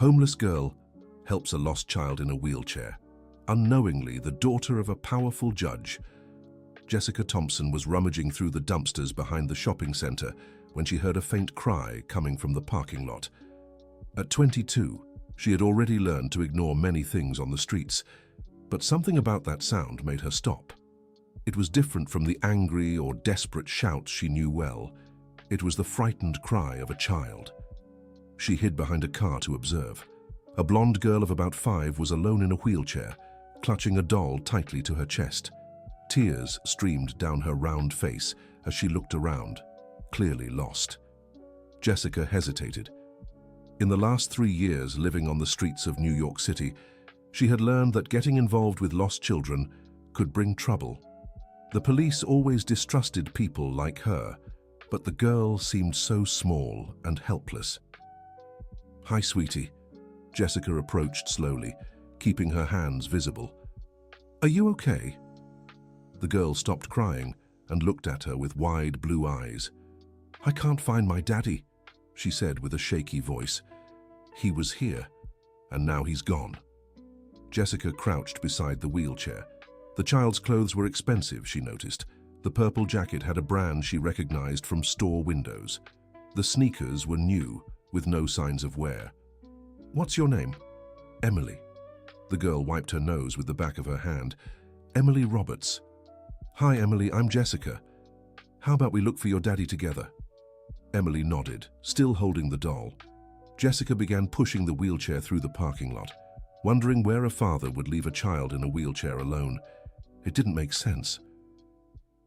Homeless girl helps a lost child in a wheelchair. Unknowingly, the daughter of a powerful judge. Jessica Thompson was rummaging through the dumpsters behind the shopping center when she heard a faint cry coming from the parking lot. At 22, she had already learned to ignore many things on the streets, but something about that sound made her stop. It was different from the angry or desperate shouts she knew well. It was the frightened cry of a child. She hid behind a car to observe. A blonde girl of about 5 was alone in a wheelchair, clutching a doll tightly to her chest. Tears streamed down her round face as she looked around, clearly lost. Jessica hesitated. In the last 3 years living on the streets of New York City, she had learned that getting involved with lost children could bring trouble. The police always distrusted people like her, but the girl seemed so small and helpless. "Hi, sweetie." Jessica approached slowly, keeping her hands visible. "Are you okay?" The girl stopped crying and looked at her with wide blue eyes. "I can't find my daddy," she said with a shaky voice. "He was here, and now he's gone." Jessica crouched beside the wheelchair. The child's clothes were expensive, she noticed. The purple jacket had a brand she recognized from store windows. The sneakers were new, with no signs of wear. "What's your name?" "Emily." The girl wiped her nose with the back of her hand. "Emily Roberts." "Hi, Emily, I'm Jessica. How about we look for your daddy together?" Emily nodded, still holding the doll. Jessica began pushing the wheelchair through the parking lot, wondering where a father would leave a child in a wheelchair alone. It didn't make sense.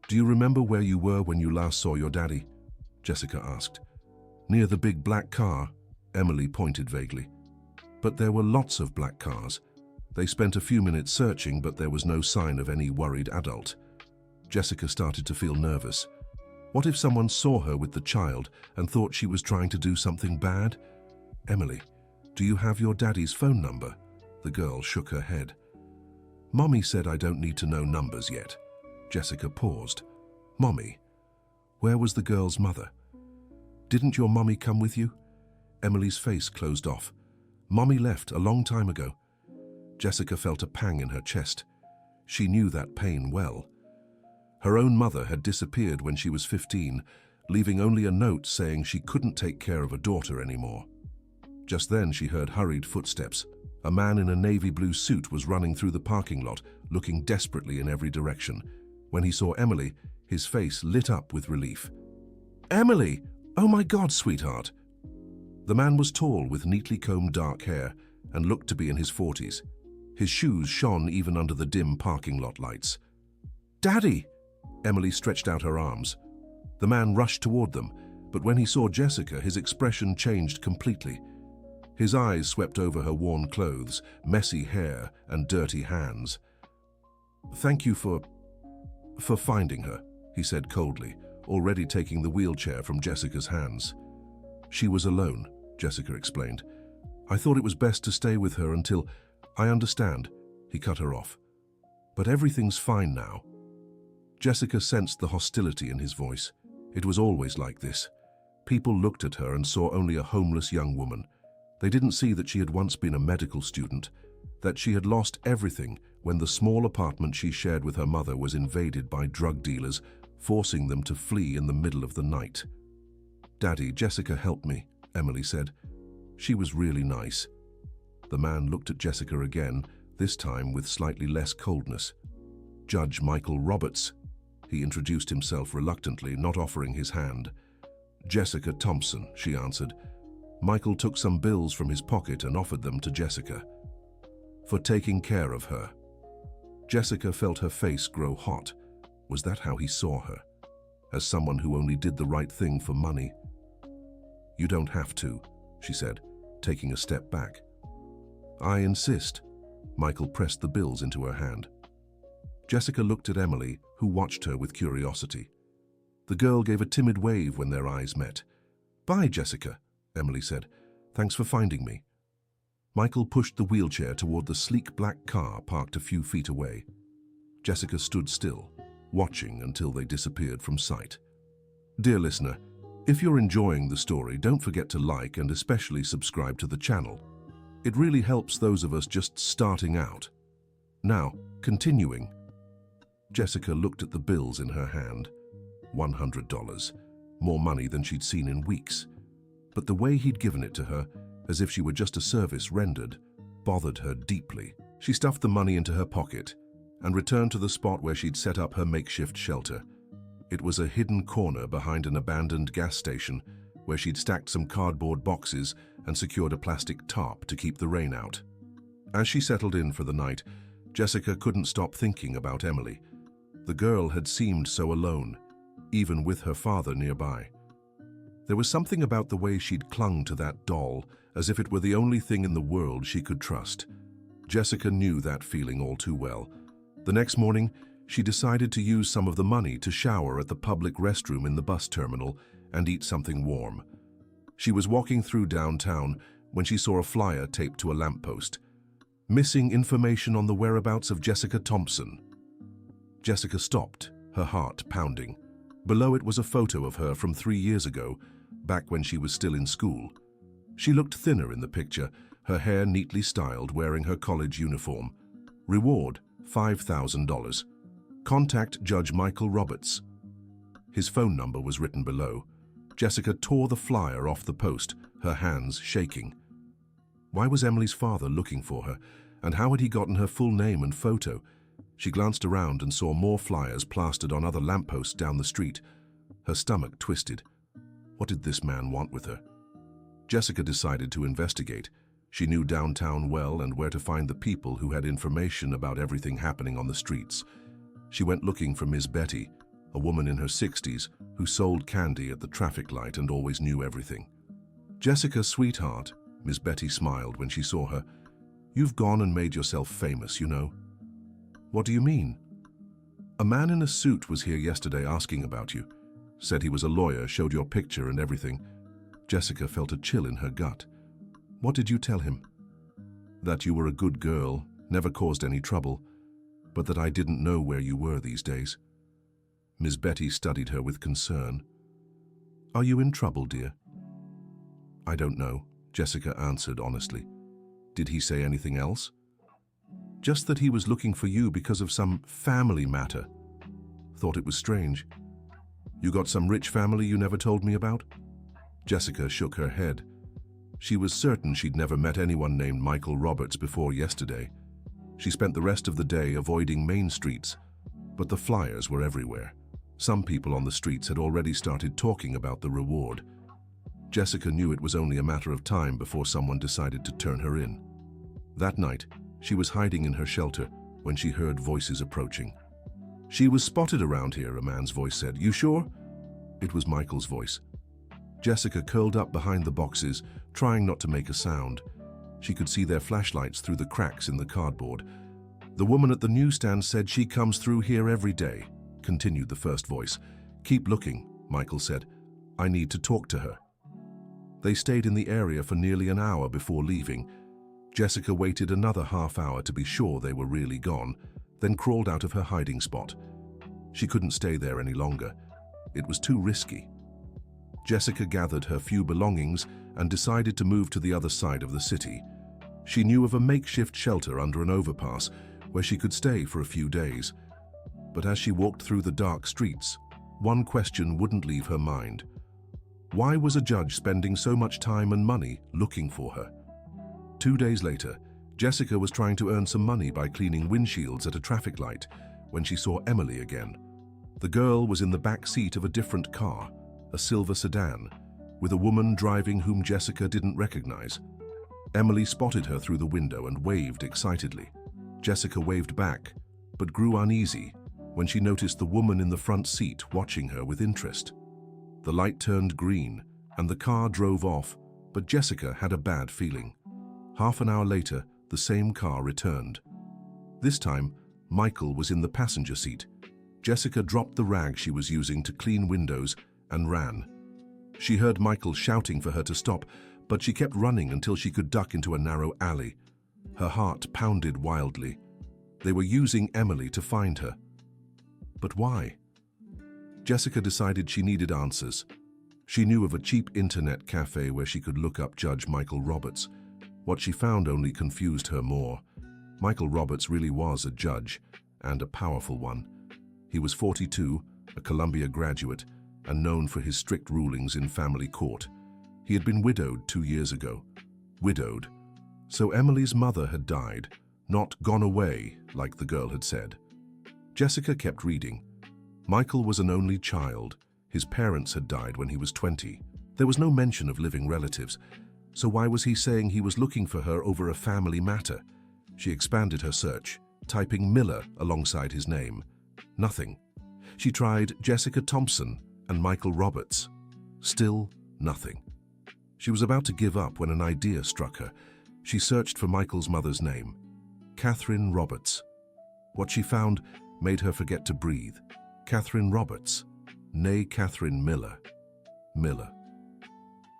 "Do you remember where you were when you last saw your daddy?" Jessica asked. "Near the big black car," Emily pointed vaguely. But there were lots of black cars. They spent a few minutes searching, but there was no sign of any worried adult. Jessica started to feel nervous. What if someone saw her with the child and thought she was trying to do something bad? "Emily, do you have your daddy's phone number?" The girl shook her head. "Mommy said I don't need to know numbers yet." Jessica paused. "Mommy? Where was the girl's mother?" "Didn't your mommy come with you?" Emily's face closed off. "Mommy left a long time ago." Jessica felt a pang in her chest. She knew that pain well. Her own mother had disappeared when she was 15, leaving only a note saying she couldn't take care of a daughter anymore. Just then she heard hurried footsteps. A man in a navy blue suit was running through the parking lot, looking desperately in every direction. When he saw Emily, his face lit up with relief. "Emily! Oh my God, sweetheart!" The man was tall with neatly combed dark hair and looked to be in his 40s. His shoes shone even under the dim parking lot lights. "Daddy!" Emily stretched out her arms. The man rushed toward them, but when he saw Jessica, his expression changed completely. His eyes swept over her worn clothes, messy hair, and dirty hands. "Thank you for finding her," he said coldly, already taking the wheelchair from Jessica's hands. "She was alone," Jessica explained. "I thought it was best to stay with her until—" "I understand," he cut her off. "But everything's fine now." Jessica sensed the hostility in his voice. It was always like this. People looked at her and saw only a homeless young woman. They didn't see that she had once been a medical student, that she had lost everything when the small apartment she shared with her mother was invaded by drug dealers, forcing them to flee in the middle of the night. "Daddy, Jessica helped me," Emily said. "She was really nice." The man looked at Jessica again, this time with slightly less coldness. "Judge Michael Roberts." He introduced himself reluctantly, not offering his hand. "Jessica Thompson," she answered. Michael took some bills from his pocket and offered them to Jessica. "For taking care of her." Jessica felt her face grow hot. Was that how he saw her? As someone who only did the right thing for money? "You don't have to," she said, taking a step back. "I insist." Michael pressed the bills into her hand. Jessica looked at Emily, who watched her with curiosity. The girl gave a timid wave when their eyes met. "Bye, Jessica," Emily said. "Thanks for finding me." Michael pushed the wheelchair toward the sleek black car parked a few feet away. Jessica stood still, watching until they disappeared from sight. Dear listener, if you're enjoying the story, don't forget to like and especially subscribe to the channel. It really helps those of us just starting out. Now, continuing. Jessica looked at the bills in her hand. $100. More money than she'd seen in weeks. But the way he'd given it to her, as if she were just a service rendered, bothered her deeply. She stuffed the money into her pocket and returned to the spot where she'd set up her makeshift shelter. It was a hidden corner behind an abandoned gas station where she'd stacked some cardboard boxes and secured a plastic tarp to keep the rain out. As she settled in for the night, Jessica couldn't stop thinking about Emily. The girl had seemed so alone, even with her father nearby. There was something about the way she'd clung to that doll, as if it were the only thing in the world she could trust. Jessica knew that feeling all too well. The next morning, she decided to use some of the money to shower at the public restroom in the bus terminal and eat something warm. She was walking through downtown when she saw a flyer taped to a lamppost. Missing information on the whereabouts of Jessica Thompson. Jessica stopped, her heart pounding. Below it was a photo of her from 3 years ago, back when she was still in school. She looked thinner in the picture, her hair neatly styled, wearing her college uniform. Reward, $5,000. Contact Judge Michael Roberts. His phone number was written below. Jessica tore the flyer off the post, her hands shaking. Why was Emily's father looking for her, and how had he gotten her full name and photo? She glanced around and saw more flyers plastered on other lampposts down the street. Her stomach twisted. What did this man want with her? Jessica decided to investigate. She knew downtown well and where to find the people who had information about everything happening on the streets. She went looking for Miss Betty, a woman in her 60s who sold candy at the traffic light and always knew everything. "Jessica, sweetheart," Miss Betty smiled when she saw her. "You've gone and made yourself famous, you know." "What do you mean?" "A man in a suit was here yesterday asking about you. Said he was a lawyer, showed your picture and everything." Jessica felt a chill in her gut. "What did you tell him?" "That you were a good girl, never caused any trouble, but that I didn't know where you were these days." Miss Betty studied her with concern. "Are you in trouble, dear?" "I don't know," Jessica answered honestly. "Did he say anything else?" "Just that he was looking for you because of some family matter. Thought it was strange." "You got some rich family you never told me about?" Jessica shook her head. She was certain she'd never met anyone named Michael Roberts before yesterday. She spent the rest of the day avoiding main streets, but the flyers were everywhere. Some people on the streets had already started talking about the reward. Jessica knew it was only a matter of time before someone decided to turn her in. That night, she was hiding in her shelter when she heard voices approaching. "She was spotted around here," a man's voice said. "You sure?" It was Michael's voice. Jessica curled up behind the boxes, trying not to make a sound. She could see their flashlights through the cracks in the cardboard. "The woman at the newsstand said she comes through here every day," continued the first voice. "Keep looking," Michael said. "I need to talk to her." They stayed in the area for nearly an hour before leaving. Jessica waited another half hour to be sure they were really gone, then crawled out of her hiding spot. She couldn't stay there any longer. It was too risky. Jessica gathered her few belongings and decided to move to the other side of the city. She knew of a makeshift shelter under an overpass where she could stay for a few days. But as she walked through the dark streets, one question wouldn't leave her mind. Why was a judge spending so much time and money looking for her? 2 days later, Jessica was trying to earn some money by cleaning windshields at a traffic light when she saw Emily again. The girl was in the back seat of a different car, a silver sedan, with a woman driving whom Jessica didn't recognize. Emily spotted her through the window and waved excitedly. Jessica waved back, but grew uneasy when she noticed the woman in the front seat watching her with interest. The light turned green and the car drove off, but Jessica had a bad feeling. Half an hour later, the same car returned. This time, Michael was in the passenger seat. Jessica dropped the rag she was using to clean windows and ran. She heard Michael shouting for her to stop, but she kept running until she could duck into a narrow alley. Her heart pounded wildly. They were using Emily to find her. But why? Jessica decided she needed answers. She knew of a cheap internet cafe where she could look up Judge Michael Roberts. What she found only confused her more. Michael Roberts really was a judge, and a powerful one. He was 42, a Columbia graduate, and known for his strict rulings in family court. He had been widowed 2 years ago. Widowed. So Emily's mother had died, not gone away, like the girl had said. Jessica kept reading. Michael was an only child. His parents had died when he was 20. There was no mention of living relatives. So why was he saying he was looking for her over a family matter? She expanded her search, typing Miller alongside his name. Nothing. She tried Jessica Thompson and Michael Roberts. Still nothing. She was about to give up when an idea struck her. She searched for Michael's mother's name, Catherine Roberts. What she found made her forget to breathe. Catherine Roberts, née Catherine Miller. Miller.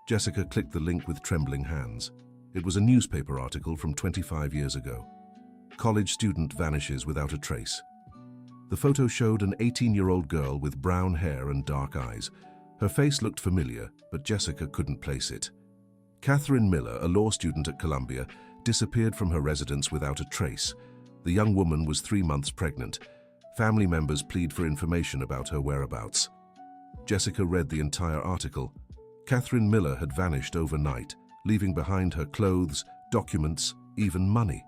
Jessica clicked the link with trembling hands. It was a newspaper article from 25 years ago. College student vanishes without a trace. The photo showed an 18-year-old girl with brown hair and dark eyes. Her face looked familiar, but Jessica couldn't place it. Catherine Miller, a law student at Columbia, disappeared from her residence without a trace. The young woman was 3 months pregnant. Family members plead for information about her whereabouts. Jessica read the entire article. Catherine Miller had vanished overnight, leaving behind her clothes, documents, even money.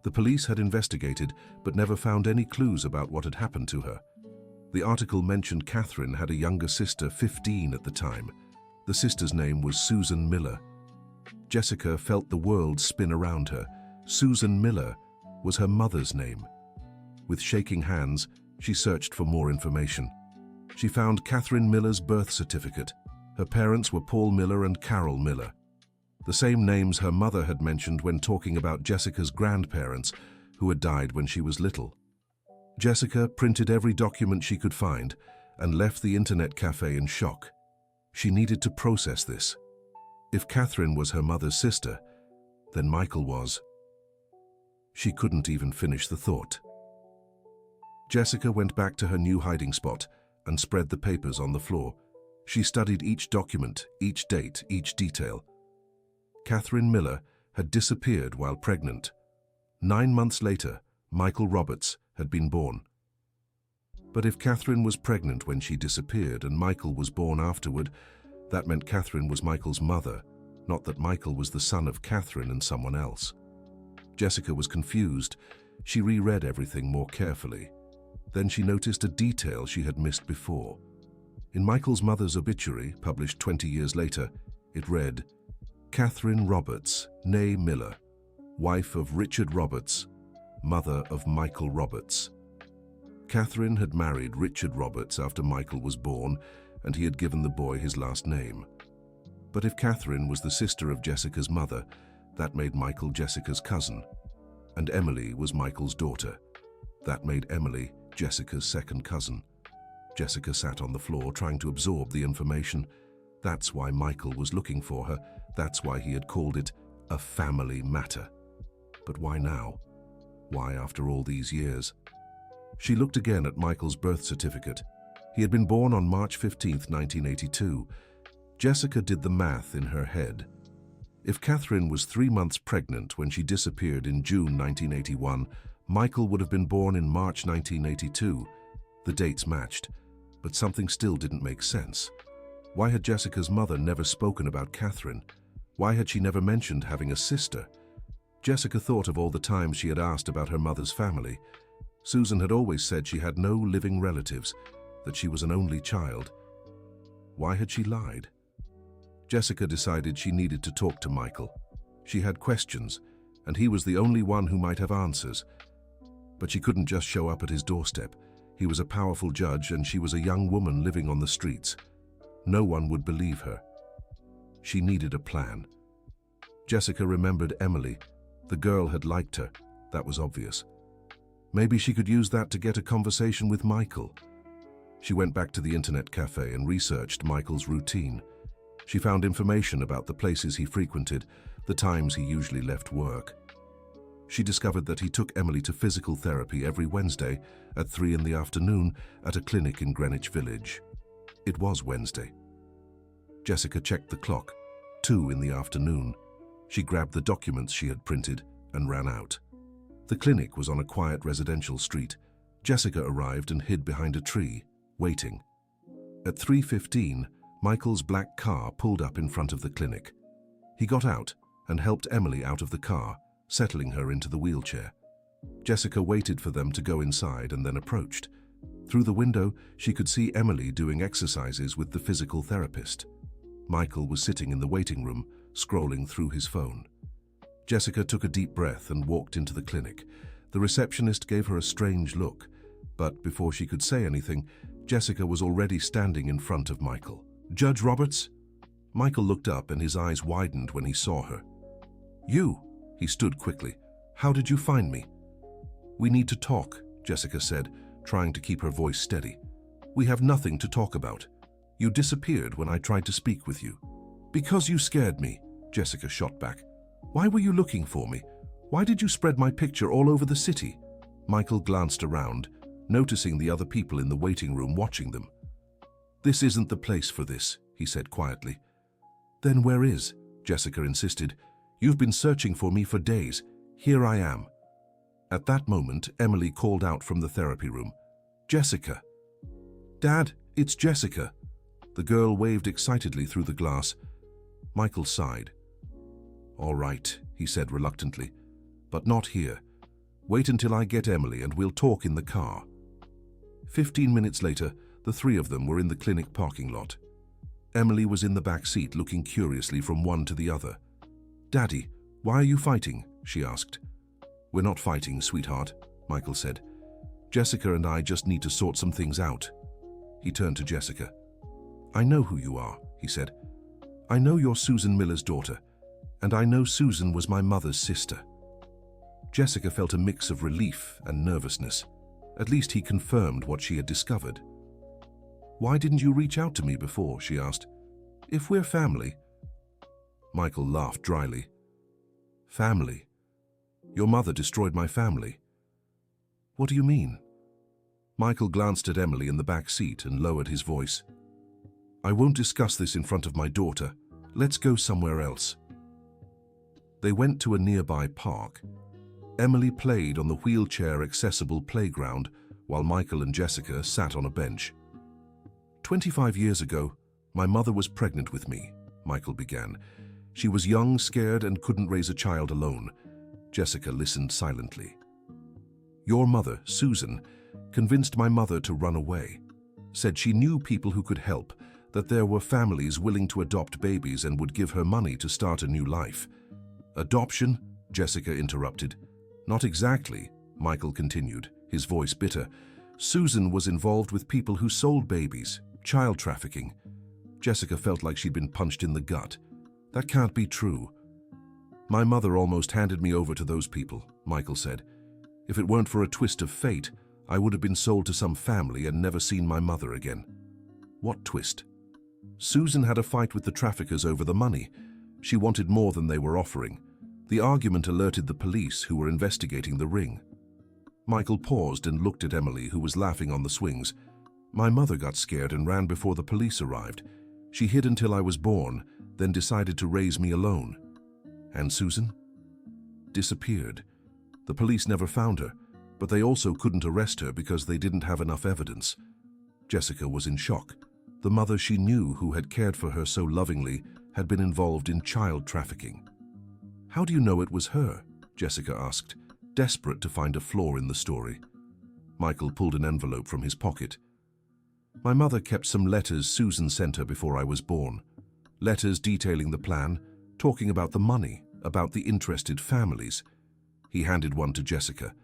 The police had investigated, but never found any clues about what had happened to her. The article mentioned Catherine had a younger sister, 15 at the time. The sister's name was Susan Miller. Jessica felt the world spin around her. Susan Miller was her mother's name. With shaking hands, she searched for more information. She found Catherine Miller's birth certificate. Her parents were Paul Miller and Carol Miller. The same names her mother had mentioned when talking about Jessica's grandparents, who had died when she was little. Jessica printed every document she could find and left the internet cafe in shock. She needed to process this. If Catherine was her mother's sister, then Michael was. She couldn't even finish the thought. Jessica went back to her new hiding spot and spread the papers on the floor. She studied each document, each date, each detail. Catherine Miller had disappeared while pregnant. 9 months later, Michael Roberts had been born. But if Catherine was pregnant when she disappeared and Michael was born afterward, that meant Catherine was Michael's mother, not that Michael was the son of Catherine and someone else. Jessica was confused. She reread everything more carefully. Then she noticed a detail she had missed before. In Michael's mother's obituary, published 20 years later, it read, Catherine Roberts, née Miller, wife of Richard Roberts, mother of Michael Roberts. Catherine had married Richard Roberts after Michael was born, and he had given the boy his last name. But if Catherine was the sister of Jessica's mother, that made Michael Jessica's cousin. And Emily was Michael's daughter. That made Emily Jessica's second cousin. Jessica sat on the floor trying to absorb the information. That's why Michael was looking for her. That's why he had called it a family matter. But why now? Why after all these years? She looked again at Michael's birth certificate. He had been born on March 15, 1982. Jessica did the math in her head. If Catherine was 3 months pregnant when she disappeared in June 1981, Michael would have been born in March 1982. The dates matched, but something still didn't make sense. Why had Jessica's mother never spoken about Catherine? Why had she never mentioned having a sister? Jessica thought of all the times she had asked about her mother's family. Susan had always said she had no living relatives, that she was an only child. Why had she lied? Jessica decided she needed to talk to Michael. She had questions, and he was the only one who might have answers. But she couldn't just show up at his doorstep. He was a powerful judge, and she was a young woman living on the streets. No one would believe her. She needed a plan. Jessica remembered Emily. The girl had liked her. That was obvious. Maybe she could use that to get a conversation with Michael. She went back to the internet cafe and researched Michael's routine. She found information about the places he frequented, the times he usually left work. She discovered that he took Emily to physical therapy every Wednesday at 3 in the afternoon at a clinic in Greenwich Village. It was Wednesday. Jessica checked the clock. 2 in the afternoon. She grabbed the documents she had printed and ran out. The clinic was on a quiet residential street. Jessica arrived and hid behind a tree, waiting. At 3:15, Michael's black car pulled up in front of the clinic. He got out and helped Emily out of the car, settling her into the wheelchair. Jessica waited for them to go inside and then approached. Through the window, she could see Emily doing exercises with the physical therapist. Michael was sitting in the waiting room, scrolling through his phone. Jessica took a deep breath and walked into the clinic. The receptionist gave her a strange look, but before she could say anything, Jessica was already standing in front of Michael. "Judge Roberts?" Michael looked up and his eyes widened when he saw her. "You?" He stood quickly. "How did you find me?" "We need to talk," Jessica said, trying to keep her voice steady. "We have nothing to talk about. You disappeared when I tried to speak with you." "Because you scared me," Jessica shot back. "Why were you looking for me? Why did you spread my picture all over the city?" Michael glanced around, noticing the other people in the waiting room watching them. "This isn't the place for this," he said quietly. "Then where is?" Jessica insisted. "You've been searching for me for days. Here I am." At that moment, Emily called out from the therapy room. "Jessica!" "Dad, it's Jessica!" The girl waved excitedly through the glass. Michael sighed. "All right," he said reluctantly, "but not here. Wait until I get Emily and we'll talk in the car." 15 minutes later, the three of them were in the clinic parking lot. Emily was in the back seat looking curiously from one to the other. "Daddy, why are you fighting?" she asked. "We're not fighting, sweetheart," Michael said. "Jessica and I just need to sort some things out." He turned to Jessica. "I know who you are," he said. "I know you're Susan Miller's daughter, and I know Susan was my mother's sister." Jessica felt a mix of relief and nervousness. At least he confirmed what she had discovered. "Why didn't you reach out to me before?" she asked. "If we're family." Michael laughed dryly. "Family? Your mother destroyed my family." "What do you mean?" Michael glanced at Emily in the back seat and lowered his voice. "I won't discuss this in front of my daughter. Let's go somewhere else." They went to a nearby park. Emily played on the wheelchair-accessible playground while Michael and Jessica sat on a bench. 25 years ago, my mother was pregnant with me," Michael began. "She was young, scared, and couldn't raise a child alone." Jessica listened silently. "Your mother, Susan, convinced my mother to run away. Said she knew people who could help, that there were families willing to adopt babies and would give her money to start a new life." "Adoption?" Jessica interrupted. "Not exactly," Michael continued, his voice bitter. "Susan was involved with people who sold babies, child trafficking." Jessica felt like she'd been punched in the gut. "That can't be true." "My mother almost handed me over to those people," Michael said. "If it weren't for a twist of fate, I would have been sold to some family and never seen my mother again." "What twist?" "Susan had a fight with the traffickers over the money. She wanted more than they were offering. The argument alerted the police, who were investigating the ring." Michael paused and looked at Emily, who was laughing on the swings. "My mother got scared and ran before the police arrived. She hid until I was born, then decided to raise me alone." "And Susan?" "Disappeared. The police never found her, but they also couldn't arrest her because they didn't have enough evidence." Jessica was in shock. The mother she knew, who had cared for her so lovingly, had been involved in child trafficking. "How do you know it was her?" Jessica asked, desperate to find a flaw in the story. Michael pulled an envelope from his pocket. "My mother kept some letters Susan sent her before I was born. Letters detailing the plan, talking about the money, about the interested families." He handed one to Jessica.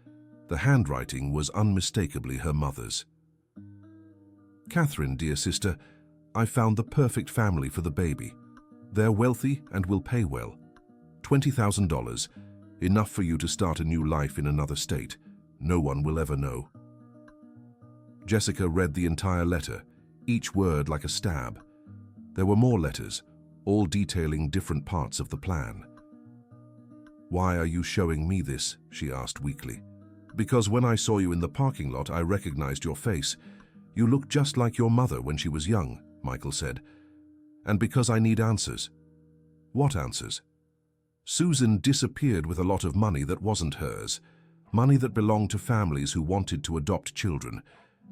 The handwriting was unmistakably her mother's. "Catherine, dear sister, I found the perfect family for the baby. They're wealthy and will pay well. $20,000, enough for you to start a new life in another state. No one will ever know." Jessica read the entire letter, each word like a stab. There were more letters, all detailing different parts of the plan. "Why are you showing me this?" she asked weakly. "Because when I saw you in the parking lot, I recognized your face. You looked just like your mother when she was young," Michael said. "And because I need answers." "What answers?" Susan disappeared with a lot of money that wasn't hers, money that belonged to families who wanted to adopt children.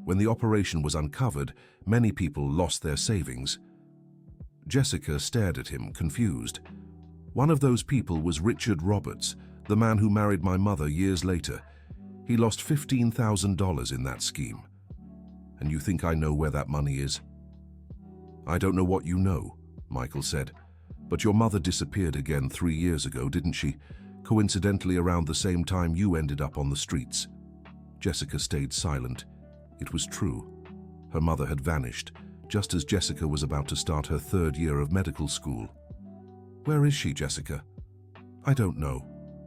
When the operation was uncovered, many people lost their savings. Jessica stared at him, confused. One of those people was Richard Roberts, the man who married my mother years later. He lost $15,000 in that scheme. And you think I know where that money is? I don't know what you know, Michael said. But your mother disappeared again 3 years ago, didn't she? Coincidentally around the same time you ended up on the streets. Jessica stayed silent. It was true. Her mother had vanished, just as Jessica was about to start her 3rd year of medical school. Where is she, Jessica? I don't know,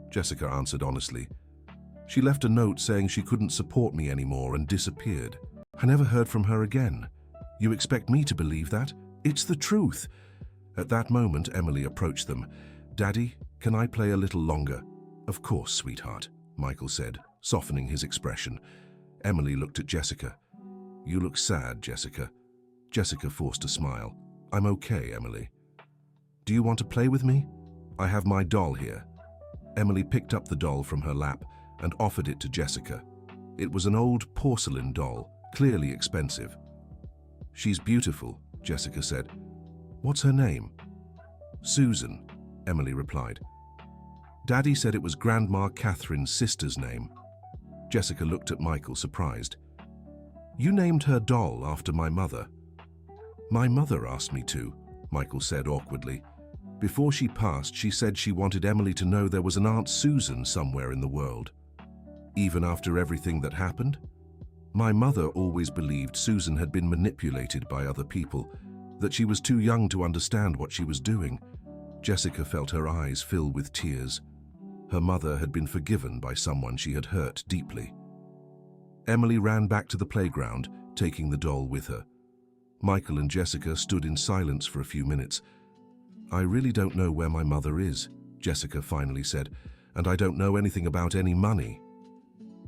Jessica answered honestly. She left a note saying she couldn't support me anymore and disappeared. I never heard from her again. You expect me to believe that? It's the truth. At that moment, Emily approached them. Daddy, can I play a little longer? Of course, sweetheart, Michael said, softening his expression. Emily looked at Jessica. You look sad, Jessica. Jessica forced a smile. I'm okay, Emily. Do you want to play with me? I have my doll here. Emily picked up the doll from her lap and offered it to Jessica. It was an old porcelain doll, clearly expensive. She's beautiful, Jessica said. What's her name? Susan, Emily replied. Daddy said it was Grandma Catherine's sister's name. Jessica looked at Michael, surprised. You named her doll after my mother. My mother asked me to, Michael said awkwardly. Before she passed, she said she wanted Emily to know there was an Aunt Susan somewhere in the world. Even after everything that happened? My mother always believed Susan had been manipulated by other people, that she was too young to understand what she was doing. Jessica felt her eyes fill with tears. Her mother had been forgiven by someone she had hurt deeply. Emily ran back to the playground, taking the doll with her. Michael and Jessica stood in silence for a few minutes. I really don't know where my mother is, Jessica finally said, and I don't know anything about any money.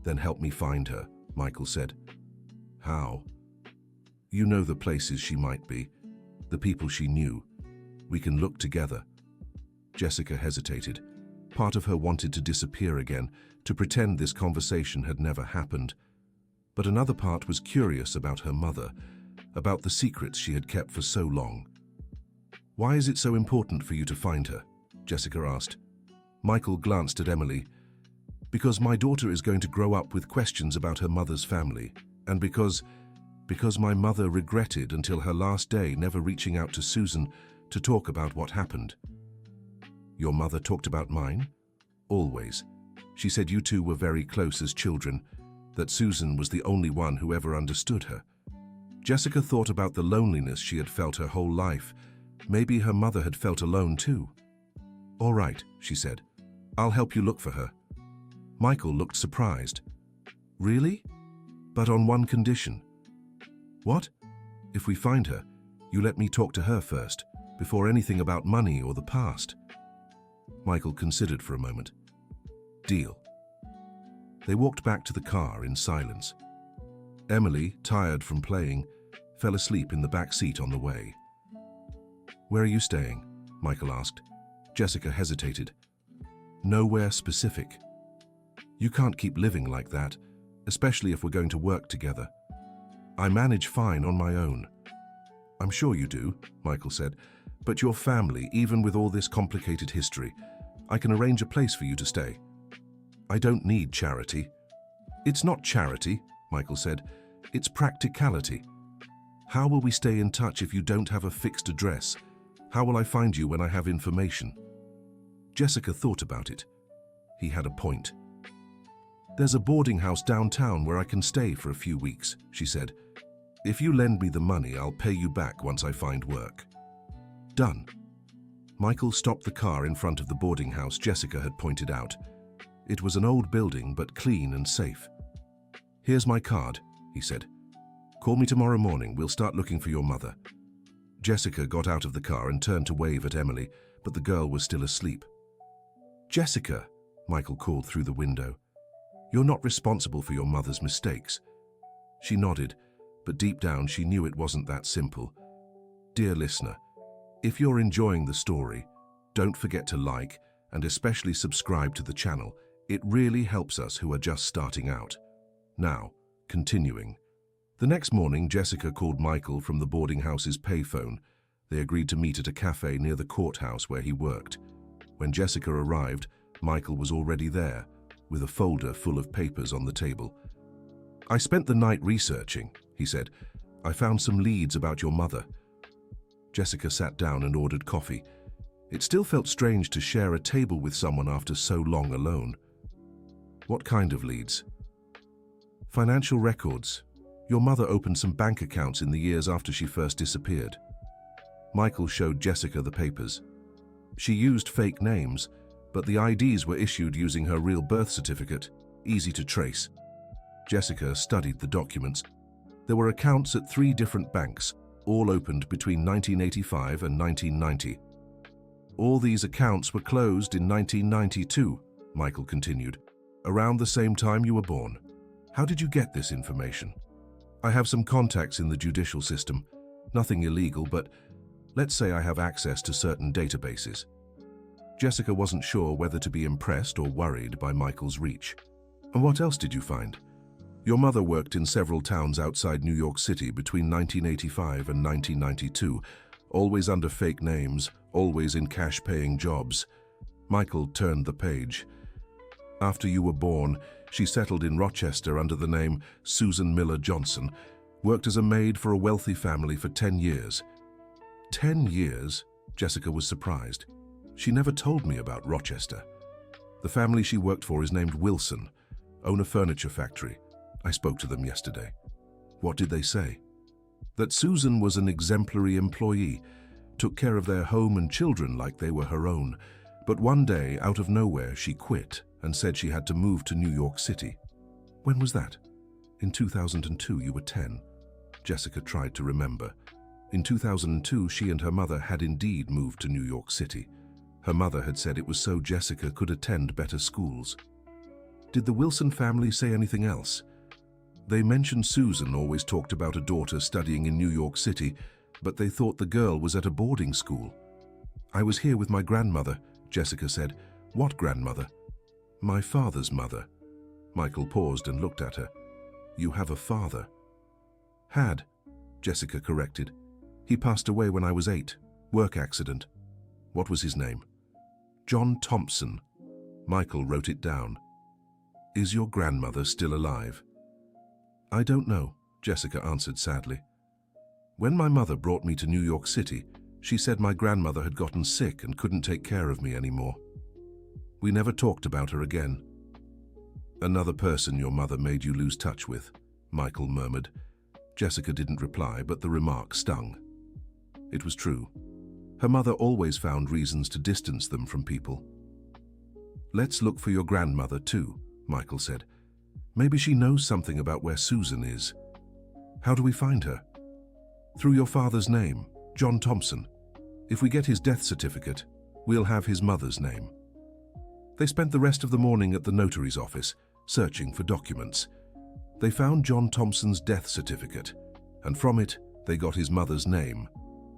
Then help me find her, Michael said. How? You know the places she might be, the people she knew. We can look together. Jessica hesitated. Part of her wanted to disappear again, to pretend this conversation had never happened. But another part was curious about her mother, about the secrets she had kept for so long. Why is it so important for you to find her? Jessica asked. Michael glanced at Emily. Because my daughter is going to grow up with questions about her mother's family, and because my mother regretted until her last day never reaching out to Susan to talk about what happened. Your mother talked about mine? Always. She said you two were very close as children, that Susan was the only one who ever understood her. Jessica thought about the loneliness she had felt her whole life. Maybe her mother had felt alone too. All right, she said. I'll help you look for her. Michael looked surprised. Really? But on one condition. What? If we find her, you let me talk to her first, before anything about money or the past. Michael considered for a moment. Deal. They walked back to the car in silence. Emily, tired from playing, fell asleep in the back seat on the way. Where are you staying? Michael asked. Jessica hesitated. Nowhere specific. You can't keep living like that, especially if we're going to work together. I manage fine on my own. I'm sure you do, Michael said, but your family, even with all this complicated history, I can arrange a place for you to stay. I don't need charity. It's not charity, Michael said. It's practicality. How will we stay in touch if you don't have a fixed address? How will I find you when I have information? Jessica thought about it. He had a point. There's a boarding house downtown where I can stay for a few weeks, she said. If you lend me the money, I'll pay you back once I find work. Done. Michael stopped the car in front of the boarding house Jessica had pointed out. It was an old building, but clean and safe. Here's my card, he said. Call me tomorrow morning. We'll start looking for your mother. Jessica got out of the car and turned to wave at Emily, but the girl was still asleep. Jessica, Michael called through the window. You're not responsible for your mother's mistakes. She nodded, but deep down she knew it wasn't that simple. Dear listener, if you're enjoying the story, don't forget to like and especially subscribe to the channel. It really helps us who are just starting out. Now, continuing. The next morning, Jessica called Michael from the boarding house's payphone. They agreed to meet at a cafe near the courthouse where he worked. When Jessica arrived, Michael was already there, with a folder full of papers on the table. "I spent the night researching," he said. "I found some leads about your mother." Jessica sat down and ordered coffee. It still felt strange to share a table with someone after so long alone. "What kind of leads?" "Financial records. Your mother opened some bank accounts in the years after she first disappeared." Michael showed Jessica the papers. She used fake names, but the IDs were issued using her real birth certificate, easy to trace. Jessica studied the documents. There were accounts at 3 different banks, all opened between 1985 and 1990. "All these accounts were closed in 1992, Michael continued, "around the same time you were born. How did you get this information?" "I have some contacts in the judicial system. Nothing illegal, but let's say I have access to certain databases." Jessica wasn't sure whether to be impressed or worried by Michael's reach. "And what else did you find?" "Your mother worked in several towns outside New York City between 1985 and 1992, always under fake names, always in cash-paying jobs." Michael turned the page. "After you were born, she settled in Rochester under the name Susan Miller Johnson, worked as a maid for a wealthy family for 10 years. 10 years? Jessica was surprised. She never told me about Rochester. "The family she worked for is named Wilson, own a furniture factory. I spoke to them yesterday." "What did they say?" "That Susan was an exemplary employee, took care of their home and children like they were her own. But one day, out of nowhere, she quit and said she had to move to New York City." "When was that?" "In 2002, you were 10. Jessica tried to remember. In 2002, she and her mother had indeed moved to New York City. Her mother had said it was so Jessica could attend better schools. "Did the Wilson family say anything else?" "They mentioned Susan always talked about a daughter studying in New York City, but they thought the girl was at a boarding school." "I was here with my grandmother," Jessica said. "What grandmother?" "My father's mother." Michael paused and looked at her. "You have a father?" "Had," Jessica corrected. "He passed away when I was 8. Work accident." "What was his name?" "John Thompson." Michael wrote it down. "Is your grandmother still alive?" "I don't know," Jessica answered sadly. "When my mother brought me to New York City, she said my grandmother had gotten sick and couldn't take care of me anymore. We never talked about her again." "Another person your mother made you lose touch with," Michael murmured. Jessica didn't reply, but the remark stung. It was true. Her mother always found reasons to distance them from people. "Let's look for your grandmother too," Michael said. "Maybe she knows something about where Susan is." "How do we find her?" "Through your father's name, John Thompson. If we get his death certificate, we'll have his mother's name." They spent the rest of the morning at the notary's office, searching for documents. They found John Thompson's death certificate, and from it, they got his mother's name,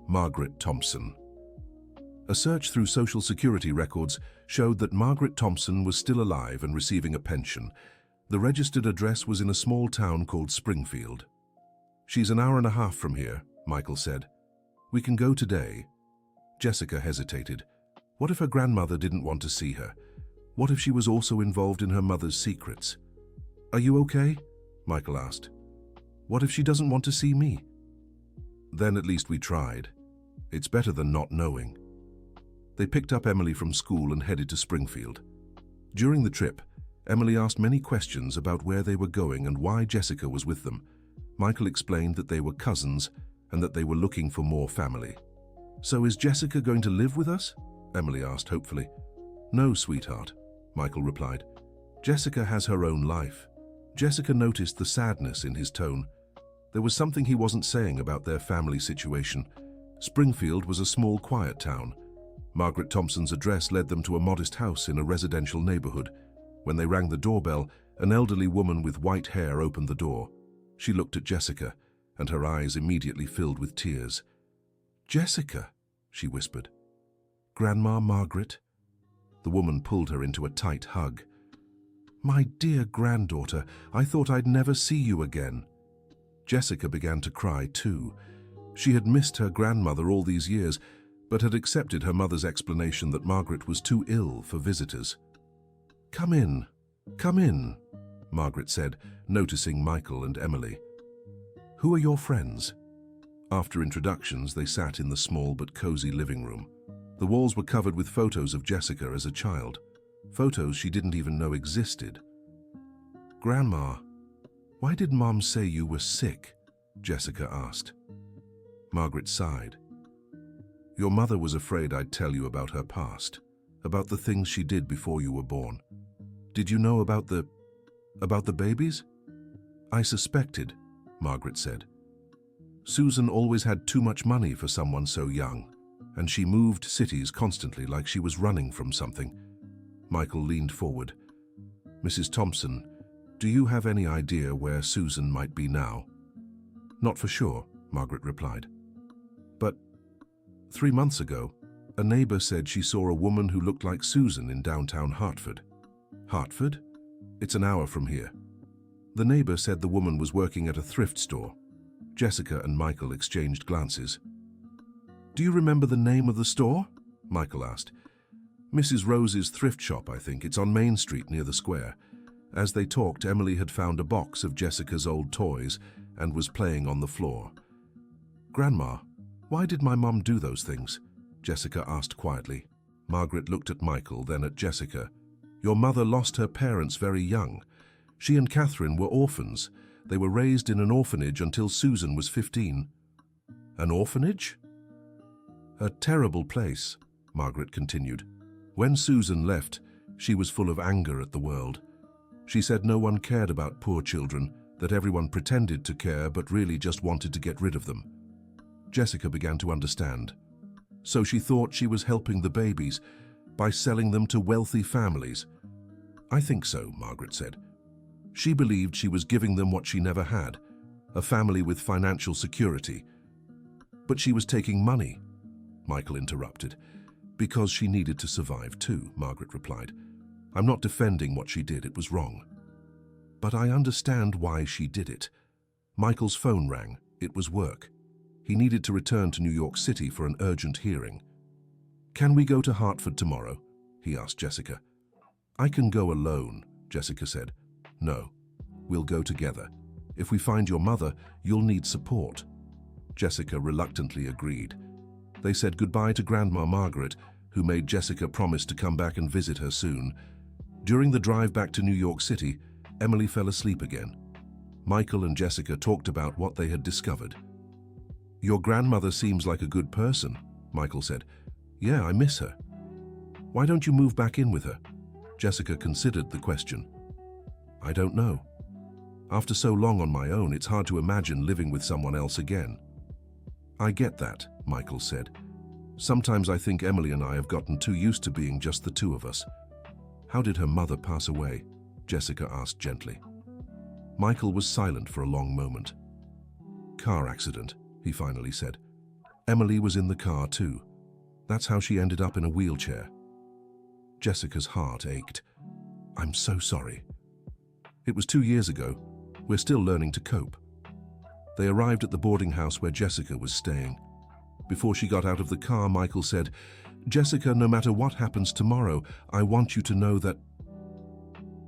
Margaret Thompson. A search through Social Security records showed that Margaret Thompson was still alive and receiving a pension. The registered address was in a small town called Springfield. "She's an hour and a half from here," Michael said. "We can go today." Jessica hesitated. What if her grandmother didn't want to see her? What if she was also involved in her mother's secrets? "Are you okay?" Michael asked. "What if she doesn't want to see me?" "Then at least we tried. It's better than not knowing." They picked up Emily from school and headed to Springfield. During the trip, Emily asked many questions about where they were going and why Jessica was with them. Michael explained that they were cousins and that they were looking for more family. "So is Jessica going to live with us?" Emily asked hopefully. "No, sweetheart," Michael replied. "Jessica has her own life." Jessica noticed the sadness in his tone. There was something he wasn't saying about their family situation. Springfield was a small, quiet town. Margaret Thompson's address led them to a modest house in a residential neighborhood. When they rang the doorbell, an elderly woman with white hair opened the door. She looked at Jessica, and her eyes immediately filled with tears. "Jessica," she whispered. "Grandma Margaret?" The woman pulled her into a tight hug. "My dear granddaughter, I thought I'd never see you again." Jessica began to cry too. She had missed her grandmother all these years, but had accepted her mother's explanation that Margaret was too ill for visitors. Come in, Margaret said, noticing Michael and Emily. "Who are your friends?" After introductions, they sat in the small but cozy living room. The walls were covered with photos of Jessica as a child, photos she didn't even know existed. "Grandma, why did Mom say you were sick?" Jessica asked. Margaret sighed. "Your mother was afraid I'd tell you about her past, about the things she did before you were born. Did you know about the babies?" "I suspected," Margaret said. "Susan always had too much money for someone so young, and she moved cities constantly like she was running from something." Michael leaned forward. "Mrs. Thompson, do you have any idea where Susan might be now?" "Not for sure," Margaret replied. "But 3 months ago, a neighbor said she saw a woman who looked like Susan in downtown Hartford." "Hartford? It's an hour from here." "The neighbor said the woman was working at a thrift store." Jessica and Michael exchanged glances. "Do you remember the name of the store?" Michael asked. "Mrs. Rose's thrift shop, I think. It's on Main Street near the square." As they talked, Emily had found a box of Jessica's old toys and was playing on the floor. "Grandma, why did my mom do those things?" Jessica asked quietly. Margaret looked at Michael, then at Jessica. "Your mother lost her parents very young. She and Catherine were orphans. They were raised in an orphanage until Susan was 15. "An orphanage?" "A terrible place," Margaret continued. "When Susan left, she was full of anger at the world. She said no one cared about poor children, that everyone pretended to care but really just wanted to get rid of them." Jessica began to understand. "So she thought she was helping the babies by selling them to wealthy families." "I think so," Margaret said. "She believed she was giving them what she never had, a family with financial security." "But she was taking money," Michael interrupted. "Because she needed to survive too," Margaret replied. "I'm not defending what she did, it was wrong. But I understand why she did it." Michael's phone rang. It was work. He needed to return to New York City for an urgent hearing. "Can we go to Hartford tomorrow?" he asked Jessica. "I can go alone," Jessica said. "No, we'll go together. If we find your mother, you'll need support." Jessica reluctantly agreed. They said goodbye to Grandma Margaret, who made Jessica promise to come back and visit her soon. During the drive back to New York City, Emily fell asleep again. Michael and Jessica talked about what they had discovered. "Your grandmother seems like a good person," Michael said. "Yeah, I miss her." "Why don't you move back in with her?" Jessica considered the question. "I don't know. After so long on my own, it's hard to imagine living with someone else again." "I get that," Michael said. "Sometimes I think Emily and I have gotten too used to being just the two of us." "How did her mother pass away?" Jessica asked gently. Michael was silent for a long moment. "Car accident," he finally said. "Emily was in the car too. That's how she ended up in a wheelchair." Jessica's heart ached. "I'm so sorry." "It was 2 years ago. We're still learning to cope." They arrived at the boarding house where Jessica was staying. Before she got out of the car, Michael said, "Jessica, no matter what happens tomorrow, I want you to know that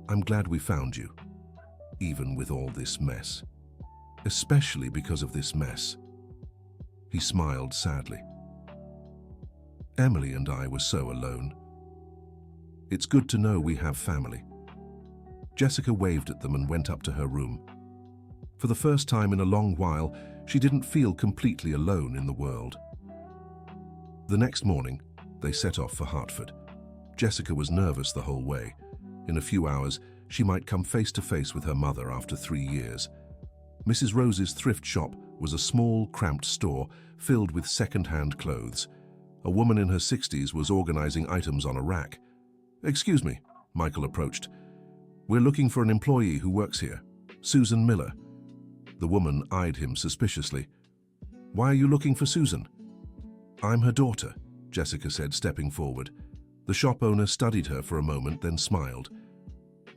I'm glad we found you, even with all this mess. Especially because of this mess." He smiled sadly. "Emily and I were so alone. It's good to know we have family." Jessica waved at them and went up to her room. For the first time in a long while, she didn't feel completely alone in the world. The next morning, they set off for Hartford. Jessica was nervous the whole way. In a few hours, she might come face to face with her mother after 3 years. Mrs. Rose's thrift shop was a small, cramped store filled with second-hand clothes. A woman in her 60s was organizing items on a rack. "Excuse me," Michael approached. "We're looking for an employee who works here, Susan Miller." The woman eyed him suspiciously. "Why are you looking for Susan?" "I'm her daughter," Jessica said, stepping forward. The shop owner studied her for a moment, then smiled.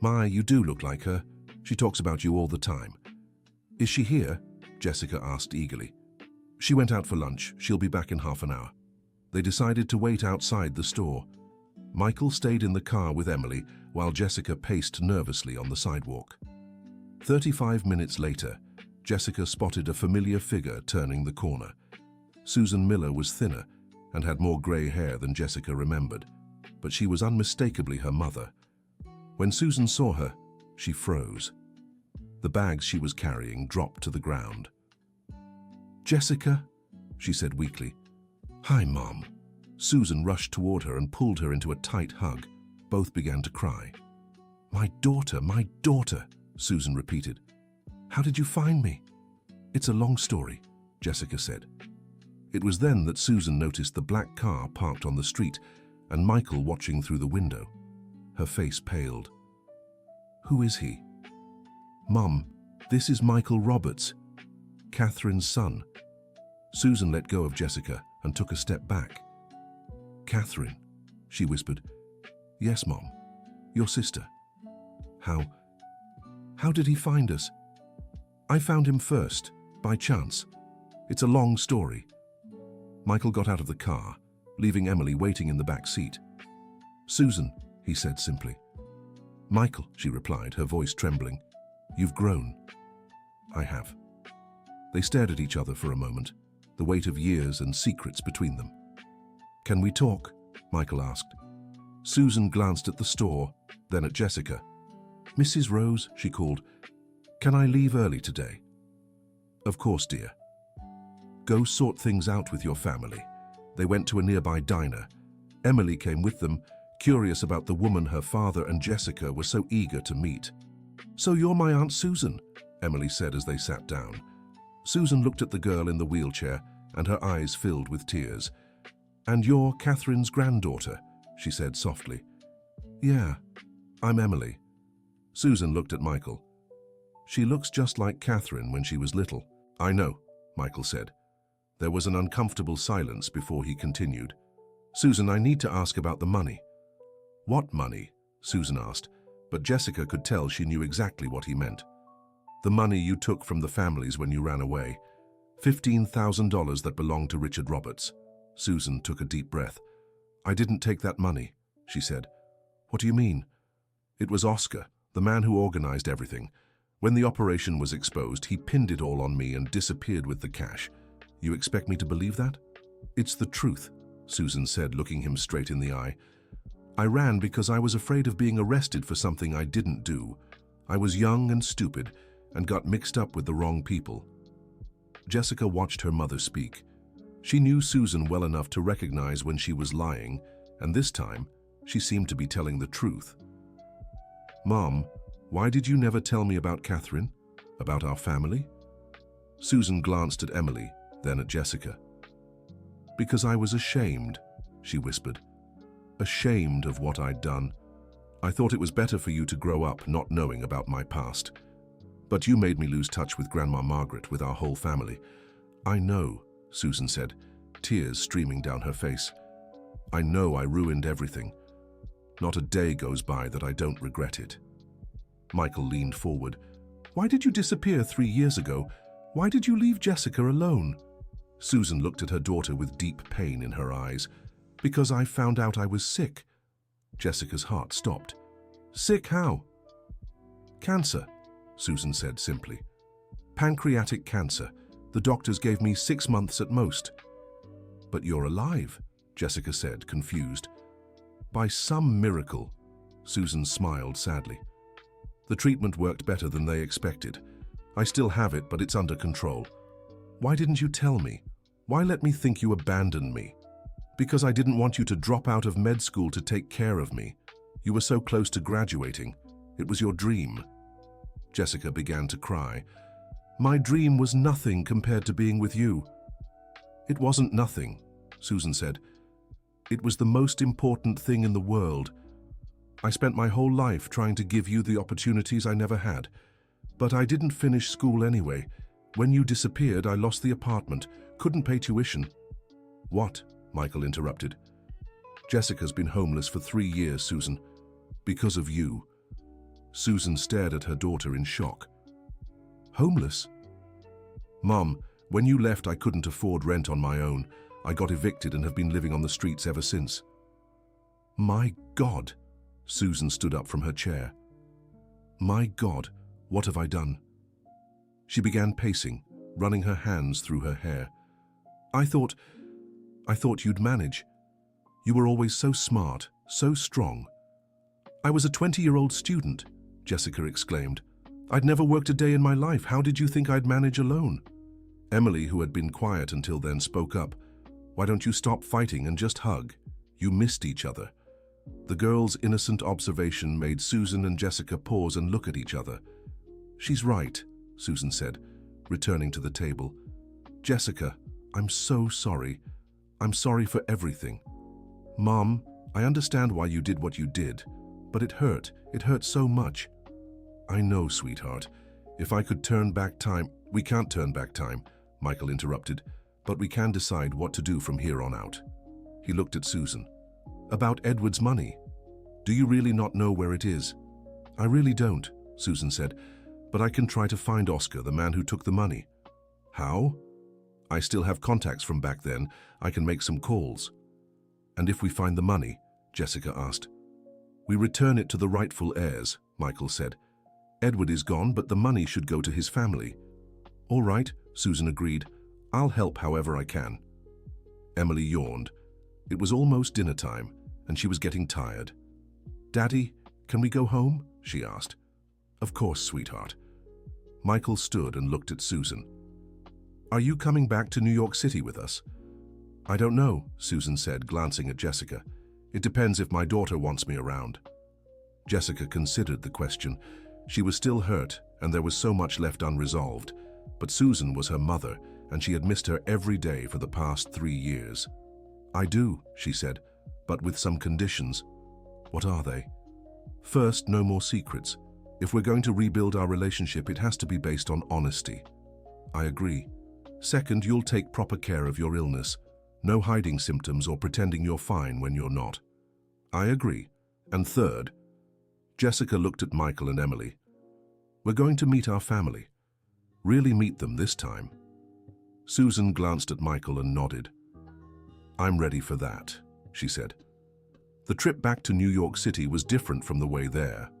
"My, you do look like her. She talks about you all the time." "Is she here?" Jessica asked eagerly. "She went out for lunch. She'll be back in half an hour." They decided to wait outside the store. Michael stayed in the car with Emily while Jessica paced nervously on the sidewalk. 35 minutes later, Jessica spotted a familiar figure turning the corner. Susan Miller was thinner and had more grey hair than Jessica remembered, but she was unmistakably her mother. When Susan saw her, she froze. The bags she was carrying dropped to the ground. "Jessica," she said weakly. "Hi, Mom." Susan rushed toward her and pulled her into a tight hug. Both began to cry. My daughter," Susan repeated. "How did you find me?" "It's a long story," Jessica said. It was then that Susan noticed the black car parked on the street and Michael watching through the window. Her face paled. "Who is he?" "Mum, this is Michael Roberts, Catherine's son." Susan let go of Jessica and took a step back. "Catherine," she whispered. "Yes, Mom, your sister." How did he find us?" "I found him first, by chance. It's a long story." Michael got out of the car, leaving Emily waiting in the back seat. "Susan," he said simply. "Michael," she replied, her voice trembling. "You've grown." "I have." They stared at each other for a moment, the weight of years and secrets between them. "Can we talk?" Michael asked. Susan glanced at the store, then at Jessica. "Mrs. Rose," she called, "can I leave early today?" "Of course, dear." "Go sort things out with your family." They went to a nearby diner. Emily came with them, curious about the woman her father and Jessica were so eager to meet. "So you're my Aunt Susan," Emily said as they sat down. Susan looked at the girl in the wheelchair, and her eyes filled with tears. "And you're Catherine's granddaughter," she said softly. "Yeah, I'm Emily." Susan looked at Michael. "She looks just like Catherine when she was little." "I know," Michael said. There was an uncomfortable silence before he continued. "Susan, I need to ask about the money." "What money?" Susan asked, but Jessica could tell she knew exactly what he meant. "The money you took from the families when you ran away. $15,000 that belonged to Richard Roberts." Susan took a deep breath. "I didn't take that money," she said. "What do you mean?" "It was Oscar, the man who organized everything. When the operation was exposed, he pinned it all on me and disappeared with the cash. You expect me to believe that?" "It's the truth," Susan said, looking him straight in the eye. "I ran because I was afraid of being arrested for something I didn't do. I was young and stupid and got mixed up with the wrong people." Jessica watched her mother speak. She knew Susan well enough to recognize when she was lying, and this time, she seemed to be telling the truth. "Mom, why did you never tell me about Catherine? About our family?" Susan glanced at Emily, then at Jessica. "Because I was ashamed," she whispered. "Ashamed of what I'd done. I thought it was better for you to grow up not knowing about my past. But you made me lose touch with Grandma Margaret, with our whole family." "I know," Susan said, tears streaming down her face. "I know I ruined everything. Not a day goes by that I don't regret it." Michael leaned forward. "Why did you disappear 3 years ago? Why did you leave Jessica alone?" Susan looked at her daughter with deep pain in her eyes. "Because I found out I was sick." Jessica's heart stopped. "Sick how?" "Cancer," Susan said simply. "Pancreatic cancer. The doctors gave me 6 months at most." "But you're alive," Jessica said, confused. "By some miracle," Susan smiled sadly. "The treatment worked better than they expected. I still have it, but it's under control." "Why didn't you tell me? Why let me think you abandoned me?" "Because I didn't want you to drop out of med school to take care of me. You were so close to graduating. It was your dream." Jessica began to cry. "My dream was nothing compared to being with you." "It wasn't nothing," Susan said. "It was the most important thing in the world. I spent my whole life trying to give you the opportunities I never had. But I didn't finish school anyway. When you disappeared, I lost the apartment, couldn't pay tuition." "What?" Michael interrupted. Jessica's been homeless for 3 years, Susan. Because of you. Susan stared at her daughter in shock. Homeless? Mom, when you left, I couldn't afford rent on my own. I got evicted and have been living on the streets ever since. My God! Susan stood up from her chair. My God, what have I done? She began pacing, running her hands through her hair. I thought you'd manage. You were always so smart, so strong. I was a 20-year-old student, Jessica exclaimed. I'd never worked a day in my life. How did you think I'd manage alone? Emily, who had been quiet until then, spoke up. Why don't you stop fighting and just hug? You missed each other. The girl's innocent observation made Susan and Jessica pause and look at each other. She's right, Susan said, returning to the table. Jessica, I'm so sorry. I'm sorry for everything. Mom, I understand why you did what you did, but it hurt. It hurt so much. I know, sweetheart. If I could turn back time— We can't turn back time, Michael interrupted, but we can decide what to do from here on out. He looked at Susan. About Edward's money. Do you really not know where it is? I really don't, Susan said, but I can try to find Oscar, the man who took the money. How? I still have contacts from back then. I can make some calls. And if we find the money? Jessica asked. We return it to the rightful heirs, Michael said. Edward is gone, but the money should go to his family. All right, Susan agreed. I'll help however I can. Emily yawned. It was almost dinner time, and she was getting tired. Daddy, can we go home? She asked. Of course, sweetheart. Michael stood and looked at Susan. Are you coming back to New York City with us? I don't know, Susan said, glancing at Jessica. It depends if my daughter wants me around. Jessica considered the question. She was still hurt, and there was so much left unresolved. But Susan was her mother, and she had missed her every day for the past 3 years. I do, she said, but with some conditions. What are they? First, no more secrets. If we're going to rebuild our relationship, it has to be based on honesty. I agree. Second, you'll take proper care of your illness. No hiding symptoms or pretending you're fine when you're not. I agree. And third, Jessica looked at Michael and Emily. We're going to meet our family. Really meet them this time. Susan glanced at Michael and nodded. I'm ready for that, she said. The trip back to New York City was different from the way there.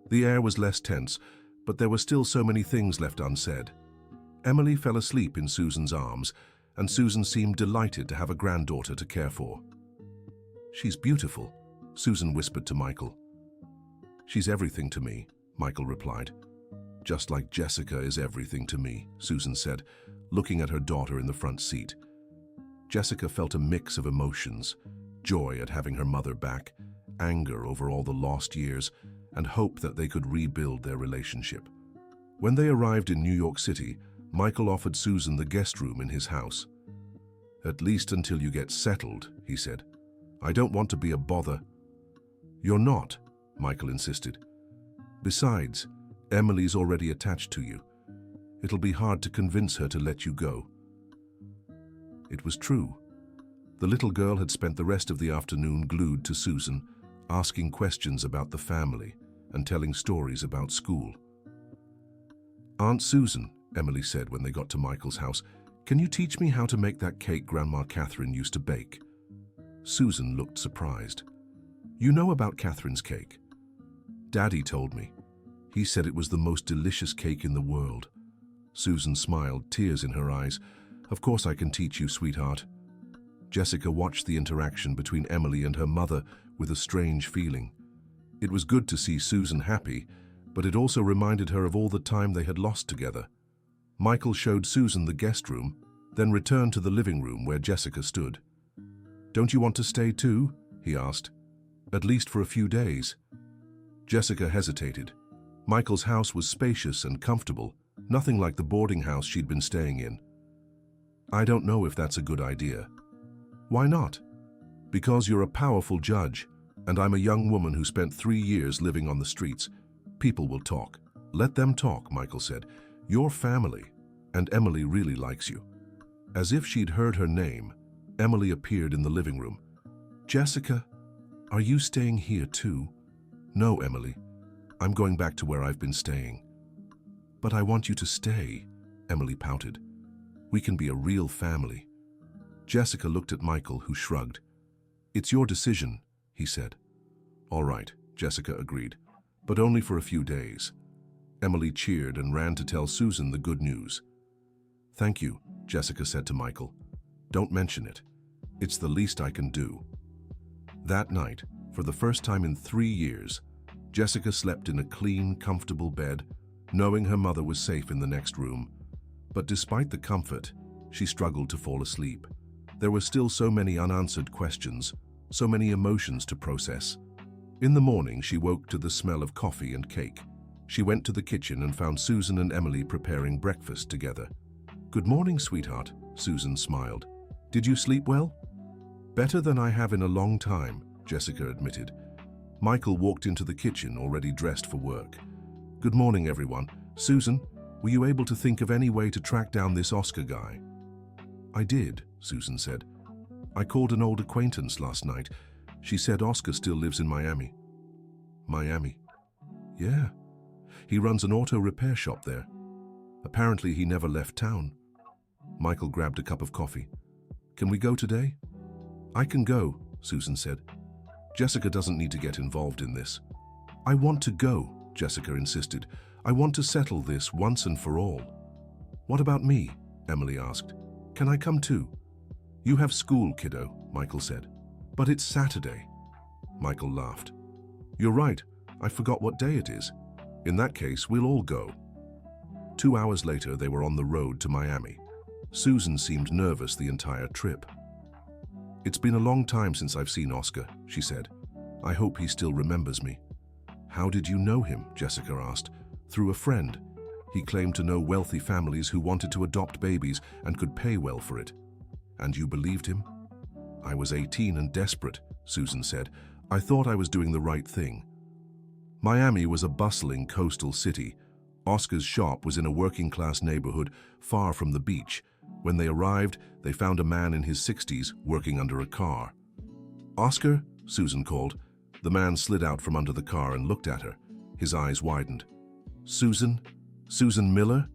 The air was less tense, but there were still so many things left unsaid. Emily fell asleep in Susan's arms, and Susan seemed delighted to have a granddaughter to care for. She's beautiful, Susan whispered to Michael. She's everything to me, Michael replied. Just like Jessica is everything to me, Susan said, looking at her daughter in the front seat. Jessica felt a mix of emotions, joy at having her mother back, anger over all the lost years, and hope that they could rebuild their relationship. When they arrived in New York City, Michael offered Susan the guest room in his house. At least until you get settled, he said. I don't want to be a bother. You're not, Michael insisted. Besides, Emily's already attached to you. It'll be hard to convince her to let you go. It was true. The little girl had spent the rest of the afternoon glued to Susan, asking questions about the family and telling stories about school. Aunt Susan, Emily said when they got to Michael's house, can you teach me how to make that cake Grandma Catherine used to bake? Susan looked surprised. You know about Catherine's cake? Daddy told me. He said it was the most delicious cake in the world. Susan smiled, tears in her eyes. Of course I can teach you, sweetheart. Jessica watched the interaction between Emily and her mother with a strange feeling. It was good to see Susan happy, but it also reminded her of all the time they had lost together. Michael showed Susan the guest room, then returned to the living room where Jessica stood. Don't you want to stay too? He asked. At least for a few days. Jessica hesitated. Michael's house was spacious and comfortable, nothing like the boarding house she'd been staying in. I don't know if that's a good idea. Why not? Because you're a powerful judge, and I'm a young woman who spent 3 years living on the streets. People will talk. Let them talk, Michael said. You're family, and Emily really likes you. As if she'd heard her name, Emily appeared in the living room. Jessica, Are you staying here too? No, Emily. I'm going back to where I've been staying. But I want you to stay, Emily pouted. We can be a real family. Jessica looked at Michael, who shrugged. It's your decision, he said. All right, Jessica agreed, but only for a few days. Emily cheered and ran to tell Susan the good news. Thank you, Jessica said to Michael. Don't mention it. It's the least I can do. That night, for the first time in 3 years, Jessica slept in a clean, comfortable bed, knowing her mother was safe in the next room. But despite the comfort, she struggled to fall asleep. There were still so many unanswered questions, so many emotions to process. In the morning, she woke to the smell of coffee and cake. She went to the kitchen and found Susan and Emily preparing breakfast together. Good morning, sweetheart, Susan smiled. Did you sleep well? Better than I have in a long time, Jessica admitted. Michael walked into the kitchen, already dressed for work. Good morning, everyone. Susan, were you able to think of any way to track down this Oscar guy? I did, Susan said. I called an old acquaintance last night. She said Oscar still lives in Miami. Miami? Yeah. He runs an auto repair shop there. Apparently he never left town. Michael grabbed a cup of coffee. Can we go today? I can go, Susan said. Jessica doesn't need to get involved in this. I want to go, Jessica insisted. I want to settle this once and for all. What about me? Emily asked. Can I come too? You have school, kiddo, Michael said. But it's Saturday. Michael laughed. You're right. I forgot what day it is. In that case, we'll all go. 2 hours later, they were on the road to Miami. Susan seemed nervous the entire trip. It's been a long time since I've seen Oscar, she said. I hope he still remembers me. How did you know him? Jessica asked. Through a friend. He claimed to know wealthy families who wanted to adopt babies and could pay well for it. And you believed him? I was 18 and desperate, Susan said. I thought I was doing the right thing. Miami was a bustling coastal city. Oscar's shop was in a working-class neighborhood far from the beach. When they arrived, they found a man in his 60s working under a car. Oscar, Susan called. The man slid out from under the car and looked at her. His eyes widened. Susan? Susan Miller?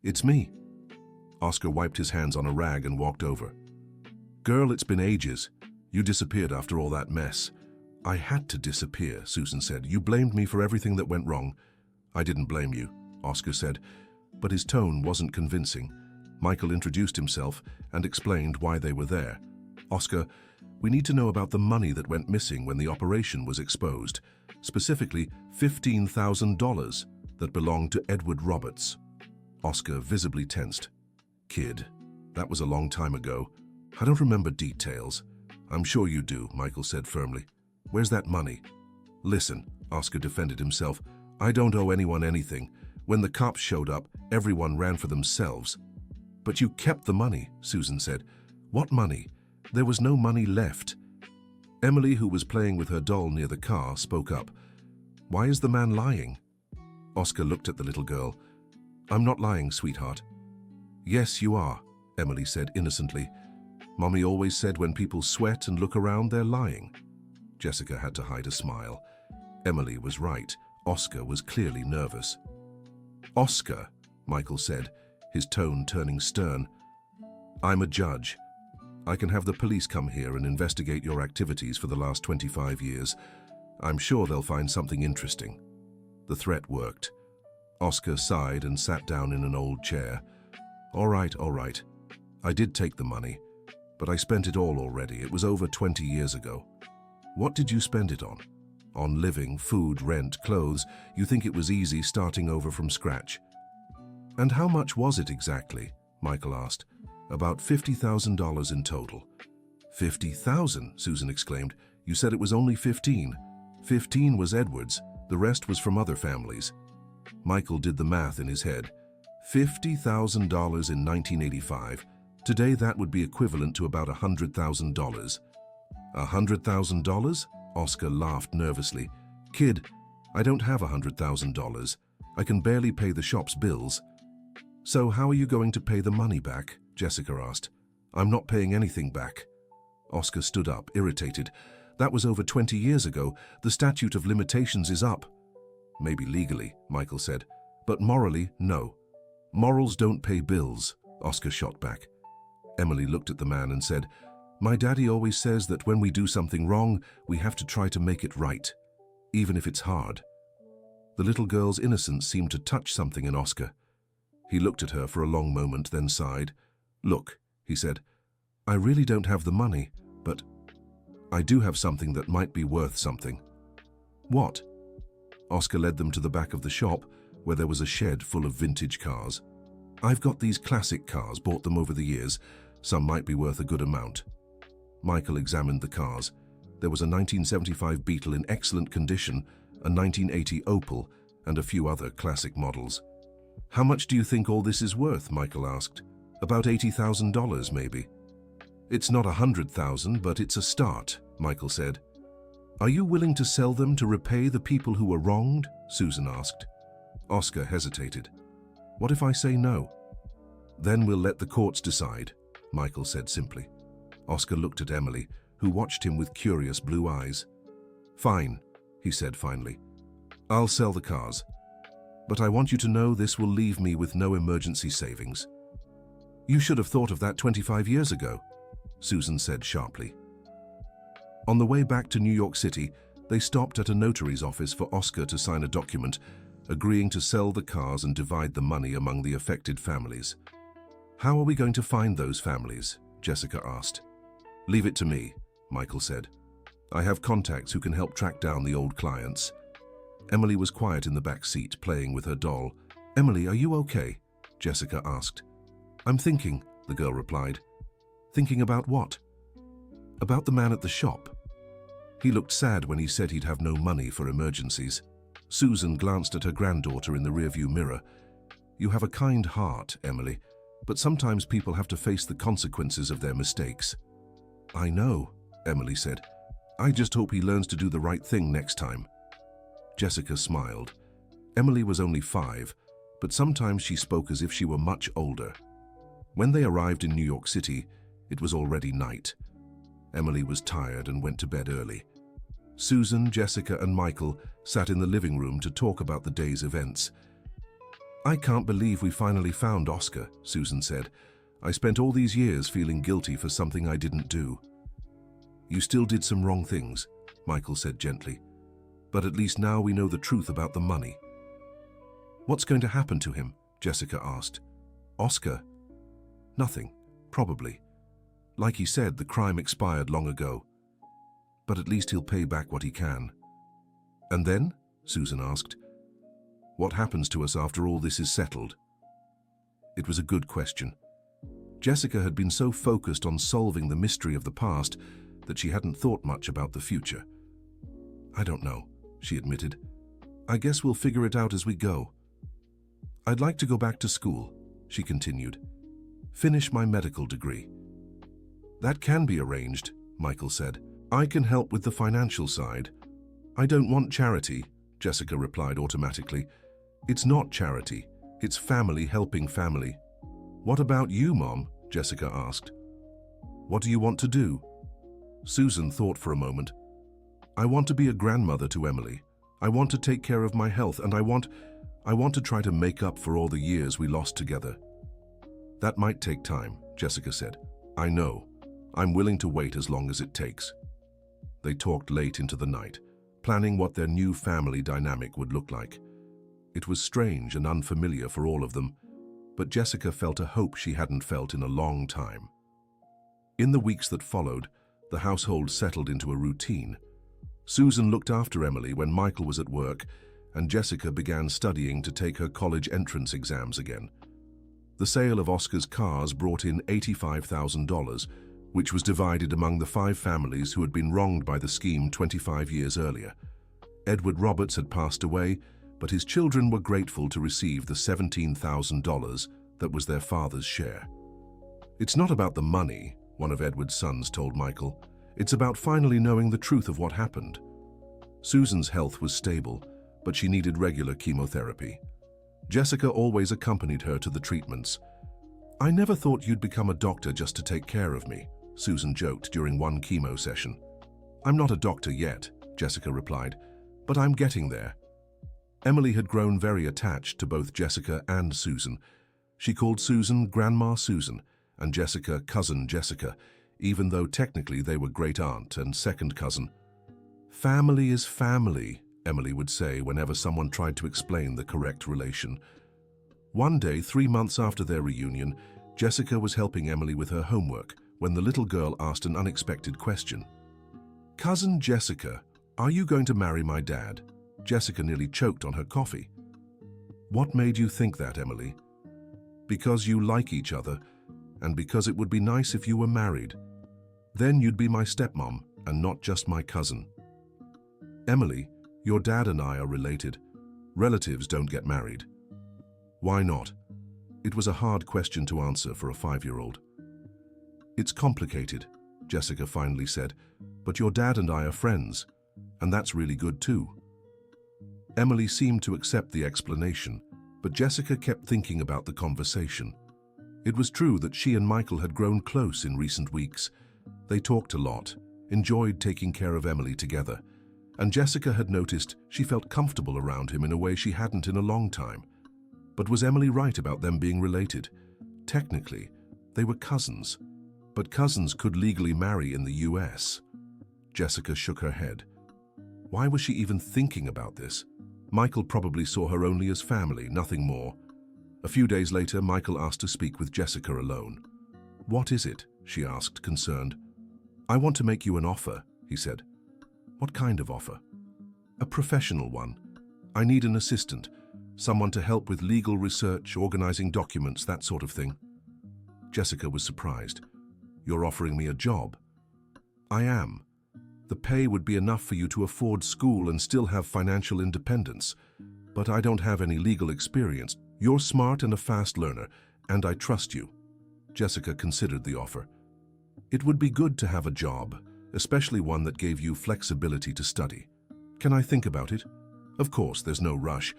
It's me. Oscar wiped his hands on a rag and walked over. Girl, it's been ages. You disappeared after all that mess. I had to disappear, Susan said. You blamed me for everything that went wrong. I didn't blame you, Oscar said, but his tone wasn't convincing. Michael introduced himself and explained why they were there. Oscar, we need to know about the money that went missing when the operation was exposed, specifically $15,000 that belonged to Edward Roberts. Oscar visibly tensed. Kid, that was a long time ago. I don't remember details. I'm sure you do, Michael said firmly. Where's that money? Listen, Oscar defended himself. I don't owe anyone anything. When the cops showed up, everyone ran for themselves. But you kept the money, Susan said. What money? There was no money left. Emily, who was playing with her doll near the car, spoke up. Why is the man lying? Oscar looked at the little girl. I'm not lying, sweetheart. Yes, you are, Emily said innocently. Mommy always said when people sweat and look around, they're lying. Jessica had to hide a smile. Emily was right. Oscar was clearly nervous. Oscar, Michael said, his tone turning stern. I'm a judge. I can have the police come here and investigate your activities for the last 25 years. I'm sure they'll find something interesting. The threat worked. Oscar sighed and sat down in an old chair. All right. I did take the money, but I spent it all already. It was over 20 years ago. What did you spend it on? On living, food, rent, clothes. You think it was easy starting over from scratch. And how much was it exactly? Michael asked. About $50,000 in total. 50,000, Susan exclaimed. You said it was only 15. 15 was Edward's. The rest was from other families. Michael did the math in his head. $50,000 in 1985. Today that would be equivalent to about $100,000. $100,000? Oscar laughed nervously. Kid, I don't have $100,000. I can barely pay the shop's bills. So how are you going to pay the money back? Jessica asked. I'm not paying anything back. Oscar stood up, irritated. That was over 20 years ago. The statute of limitations is up. Maybe legally, Michael said, but morally, no. Morals don't pay bills, Oscar shot back. Emily looked at the man and said, "My daddy always says that when we do something wrong, we have to try to make it right, even if it's hard." The little girl's innocence seemed to touch something in Oscar. He looked at her for a long moment, then sighed. "Look," he said, "I really don't have the money, but I do have something that might be worth something." "What?" Oscar led them to the back of the shop, where there was a shed full of vintage cars. "I've got these classic cars, bought them over the years. Some might be worth a good amount." Michael examined the cars. There was a 1975 Beetle in excellent condition, a 1980 Opel, and a few other classic models. "How much do you think all this is worth?" Michael asked. "About $80,000, maybe." "It's not 100,000, but it's a start," Michael said. "Are you willing to sell them to repay the people who were wronged?" Susan asked. Oscar hesitated. "What if I say no?" "Then we'll let the courts decide," Michael said simply. Oscar looked at Emily, who watched him with curious blue eyes. "Fine," he said finally. "I'll sell the cars. But I want you to know this will leave me with no emergency savings." "You should have thought of that 25 years ago," Susan said sharply. On the way back to New York City, they stopped at a notary's office for Oscar to sign a document agreeing to sell the cars and divide the money among the affected families. "How are we going to find those families?" Jessica asked. "Leave it to me," Michael said. "I have contacts who can help track down the old clients." Emily was quiet in the back seat, playing with her doll. "Emily, are you okay?" Jessica asked. "I'm thinking," the girl replied. "Thinking about what?" "About the man at the shop. He looked sad when he said he'd have no money for emergencies." Susan glanced at her granddaughter in the rearview mirror. "You have a kind heart, Emily, but sometimes people have to face the consequences of their mistakes." "I know," Emily said. "I just hope he learns to do the right thing next time." Jessica smiled. Emily was only 5, but sometimes she spoke as if she were much older. When they arrived in New York City, it was already night. Emily was tired and went to bed early. Susan, Jessica, and Michael sat in the living room to talk about the day's events. "I can't believe we finally found Oscar," Susan said. "I spent all these years feeling guilty for something I didn't do." "You still did some wrong things," Michael said gently. "But at least now we know the truth about the money." "What's going to happen to him?" Jessica asked. "Oscar? Nothing, probably. Like he said, the crime expired long ago. But at least he'll pay back what he can." "And then?" Susan asked. "What happens to us after all this is settled?" It was a good question. Jessica had been so focused on solving the mystery of the past that she hadn't thought much about the future. "I don't know," she admitted. "I guess we'll figure it out as we go. I'd like to go back to school," she continued. "Finish my medical degree." "That can be arranged," Michael said. "I can help with the financial side." "I don't want charity," Jessica replied automatically. "It's not charity. It's family helping family." "What about you, Mom?" Jessica asked. "What do you want to do?" Susan thought for a moment. "I want to be a grandmother to Emily. I want to take care of my health, and I want to try to make up for all the years we lost together." "That might take time," Jessica said. "I know. I'm willing to wait as long as it takes." They talked late into the night, planning what their new family dynamic would look like. It was strange and unfamiliar for all of them, but Jessica felt a hope she hadn't felt in a long time. In the weeks that followed, the household settled into a routine. Susan looked after Emily when Michael was at work, and Jessica began studying to take her college entrance exams again. The sale of Oscar's cars brought in $85,000, which was divided among the 5 families who had been wronged by the scheme 25 years earlier. Edward Roberts had passed away, but his children were grateful to receive the $17,000 that was their father's share. "It's not about the money," one of Edward's sons told Michael. "It's about finally knowing the truth of what happened." Susan's health was stable, but she needed regular chemotherapy. Jessica always accompanied her to the treatments. "I never thought you'd become a doctor just to take care of me," Susan joked during one chemo session. I'm not a doctor yet, Jessica replied, but I'm getting there. Emily had grown very attached to both Jessica and Susan. She called Susan Grandma Susan and Jessica Cousin Jessica, even though technically they were great aunt and second cousin. Family is family, Emily would say whenever someone tried to explain the correct relation. One day, 3 months after their reunion, Jessica was helping Emily with her homework when the little girl asked an unexpected question. "Cousin Jessica, are you going to marry my dad?" Jessica nearly choked on her coffee. "What made you think that, Emily?" "Because you like each other, and because it would be nice if you were married. Then you'd be my stepmom and not just my cousin." "Emily, your dad and I are related. Relatives don't get married." "Why not?" It was a hard question to answer for a 5-year-old. "It's complicated," Jessica finally said, "but your dad and I are friends, and that's really good too." Emily seemed to accept the explanation, but Jessica kept thinking about the conversation. It was true that she and Michael had grown close in recent weeks. They talked a lot, enjoyed taking care of Emily together, and Jessica had noticed she felt comfortable around him in a way she hadn't in a long time. But was Emily right about them being related? Technically, they were cousins, but cousins could legally marry in the US. Jessica shook her head. Why was she even thinking about this? Michael probably saw her only as family, nothing more. A few days later, Michael asked to speak with Jessica alone. "What is it?" she asked, concerned. "I want to make you an offer," he said. "What kind of offer?" "A professional one. I need an assistant, someone to help with legal research, organizing documents, that sort of thing." Jessica was surprised. "You're offering me a job?" "I am. The pay would be enough for you to afford school and still have financial independence. But I don't have any legal experience. You're smart and a fast learner, and I trust you." Jessica considered the offer. "It would be good to have a job, especially one that gave you flexibility to study. Can I think about it?" Of course, there's no rush.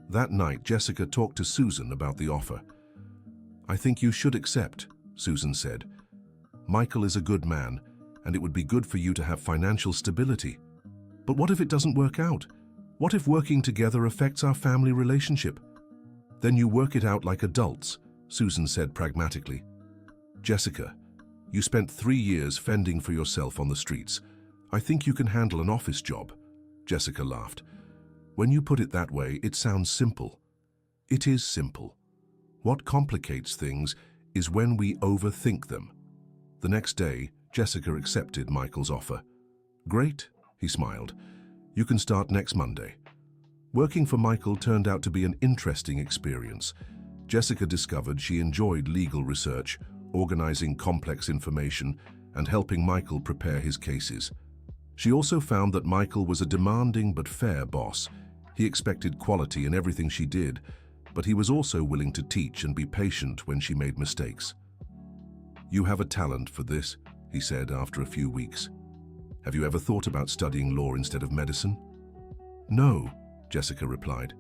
That night, Jessica talked to Susan about the offer. "I think you should accept," Susan said. "Michael is a good man, and it would be good for you to have financial stability. But what if it doesn't work out? What if working together affects our family relationship?" "Then you work it out like adults," Susan said pragmatically. "Jessica, you spent 3 years fending for yourself on the streets. I think you can handle an office job." Jessica laughed. "When you put it that way, it sounds simple." "It is simple. What complicates things is when we overthink them." The next day, Jessica accepted Michael's offer. "Great," he smiled. "You can start next Monday." Working for Michael turned out to be an interesting experience. Jessica discovered she enjoyed legal research, organizing complex information, and helping Michael prepare his cases. She also found that Michael was a demanding but fair boss. He expected quality in everything she did, but he was also willing to teach and be patient when she made mistakes. "You have a talent for this," he said after a few weeks. "Have you ever thought about studying law instead of medicine?" "No," Jessica replied.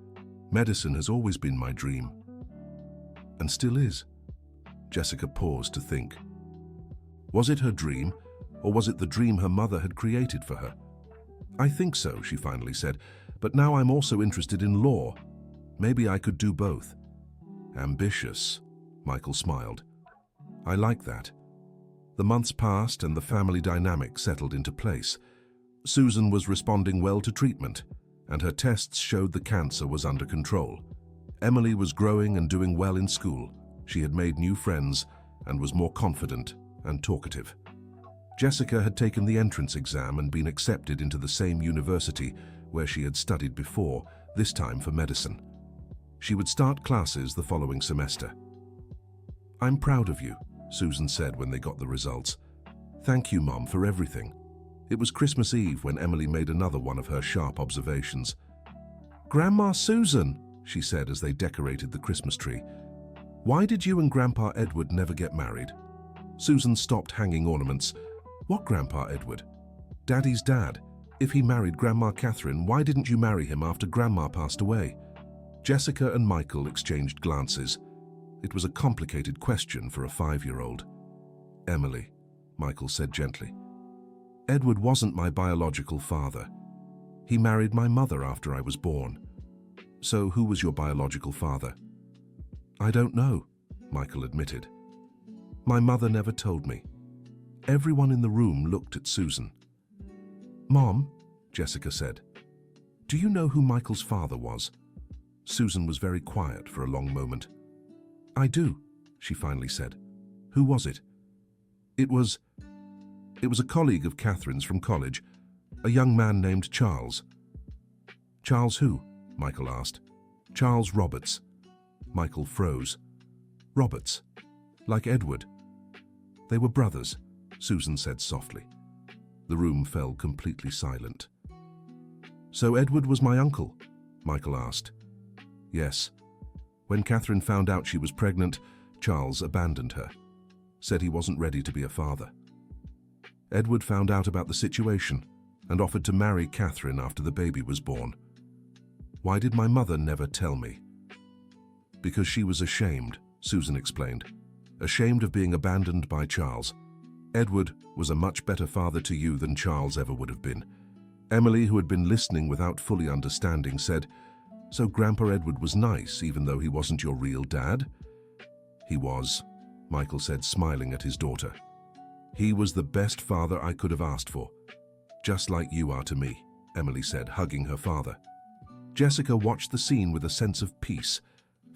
"Medicine has always been my dream." "And still is." Jessica paused to think. Was it her dream, or was it the dream her mother had created for her? "I think so," she finally said, "but now I'm also interested in law. Maybe I could do both." "Ambitious," Michael smiled. "I like that." The months passed and the family dynamic settled into place. Susan was responding well to treatment, and her tests showed the cancer was under control. Emily was growing and doing well in school. She had made new friends and was more confident and talkative. Jessica had taken the entrance exam and been accepted into the same university where she had studied before, this time for medicine. She would start classes the following semester. "I'm proud of you," Susan said when they got the results. "Thank you, Mom, for everything." It was Christmas Eve when Emily made another one of her sharp observations. "Grandma Susan," she said as they decorated the Christmas tree, "why did you and Grandpa Edward never get married?" Susan stopped hanging ornaments. "What Grandpa Edward?" "Daddy's dad. If he married Grandma Catherine, why didn't you marry him after Grandma passed away?" Jessica and Michael exchanged glances. It was a complicated question for a 5-year-old. "Emily," Michael said gently, Edward wasn't my biological father. He married my mother after I was born. So who was your biological father? I don't know, Michael admitted. My mother never told me. Everyone in the room looked at Susan. Mom, Jessica said, do you know who Michael's father was? Susan was very quiet for a long moment. I do, she finally said. Who was it? It was a colleague of Catherine's from college, a young man named Charles. Charles who? Michael asked. Charles Roberts. Michael froze. Roberts. Like Edward. They were brothers, Susan said softly. The room fell completely silent. So Edward was my uncle? Michael asked. Yes. When Catherine found out she was pregnant, Charles abandoned her. Said he wasn't ready to be a father. Edward found out about the situation and offered to marry Catherine after the baby was born. Why did my mother never tell me? Because she was ashamed, Susan explained. Ashamed of being abandoned by Charles. Edward was a much better father to you than Charles ever would have been. Emily, who had been listening without fully understanding, said, So Grandpa Edward was nice, even though he wasn't your real dad? He was, Michael said, smiling at his daughter. He was the best father I could have asked for. Just like you are to me, Emily said, hugging her father. Jessica watched the scene with a sense of peace.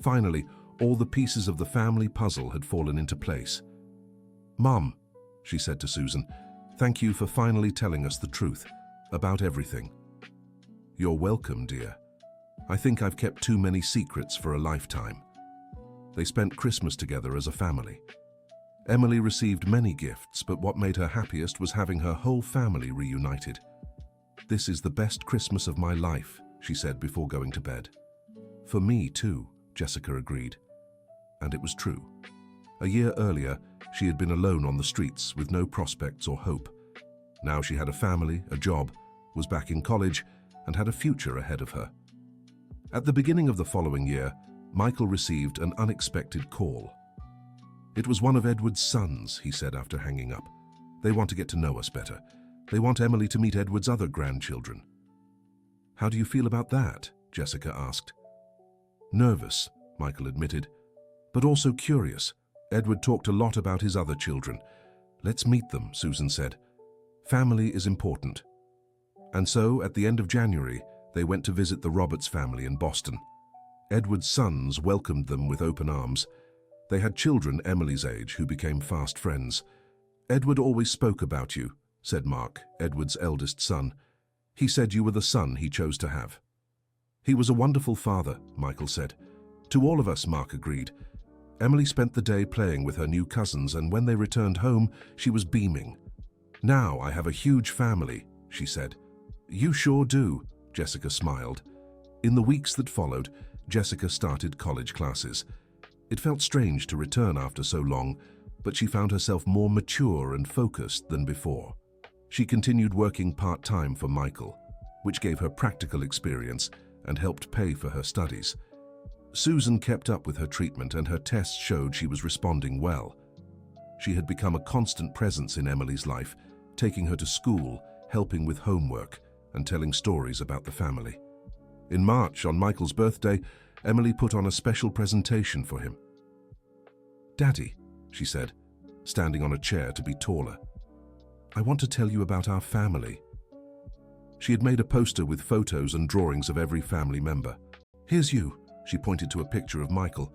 Finally, all the pieces of the family puzzle had fallen into place. Mum, she said to Susan, thank you for finally telling us the truth about everything. You're welcome, dear. I think I've kept too many secrets for a lifetime. They spent Christmas together as a family. Emily received many gifts, but what made her happiest was having her whole family reunited. This is the best Christmas of my life, she said before going to bed. For me too, Jessica agreed. And it was true. A year earlier, she had been alone on the streets with no prospects or hope. Now she had a family, a job, was back in college, and had a future ahead of her. At the beginning of the following year, Michael received an unexpected call. It was one of Edward's sons, he said after hanging up. They want to get to know us better. They want Emily to meet Edward's other grandchildren. How do you feel about that? Jessica asked. Nervous, Michael admitted, but also curious. Edward talked a lot about his other children. Let's meet them, Susan said. Family is important. And so, at the end of January, they went to visit the Roberts family in Boston. Edward's sons welcomed them with open arms. They had children Emily's age who became fast friends. Edward always spoke about you, said Mark, Edward's eldest son. He said you were the son he chose to have. He was a wonderful father, Michael said. To all of us, Mark agreed. Emily spent the day playing with her new cousins, and when they returned home, she was beaming. Now I have a huge family, she said. You sure do, Jessica smiled. In the weeks that followed, Jessica started college classes. It felt strange to return after so long, but she found herself more mature and focused than before. She continued working part-time for Michael, which gave her practical experience and helped pay for her studies. Susan kept up with her treatment, and her tests showed she was responding well. She had become a constant presence in Emily's life, taking her to school, helping with homework, and telling stories about the family. In March, on Michael's birthday, Emily put on a special presentation for him. Daddy, she said, standing on a chair to be taller, I want to tell you about our family. She had made a poster with photos and drawings of every family member. Here's you, she pointed to a picture of Michael.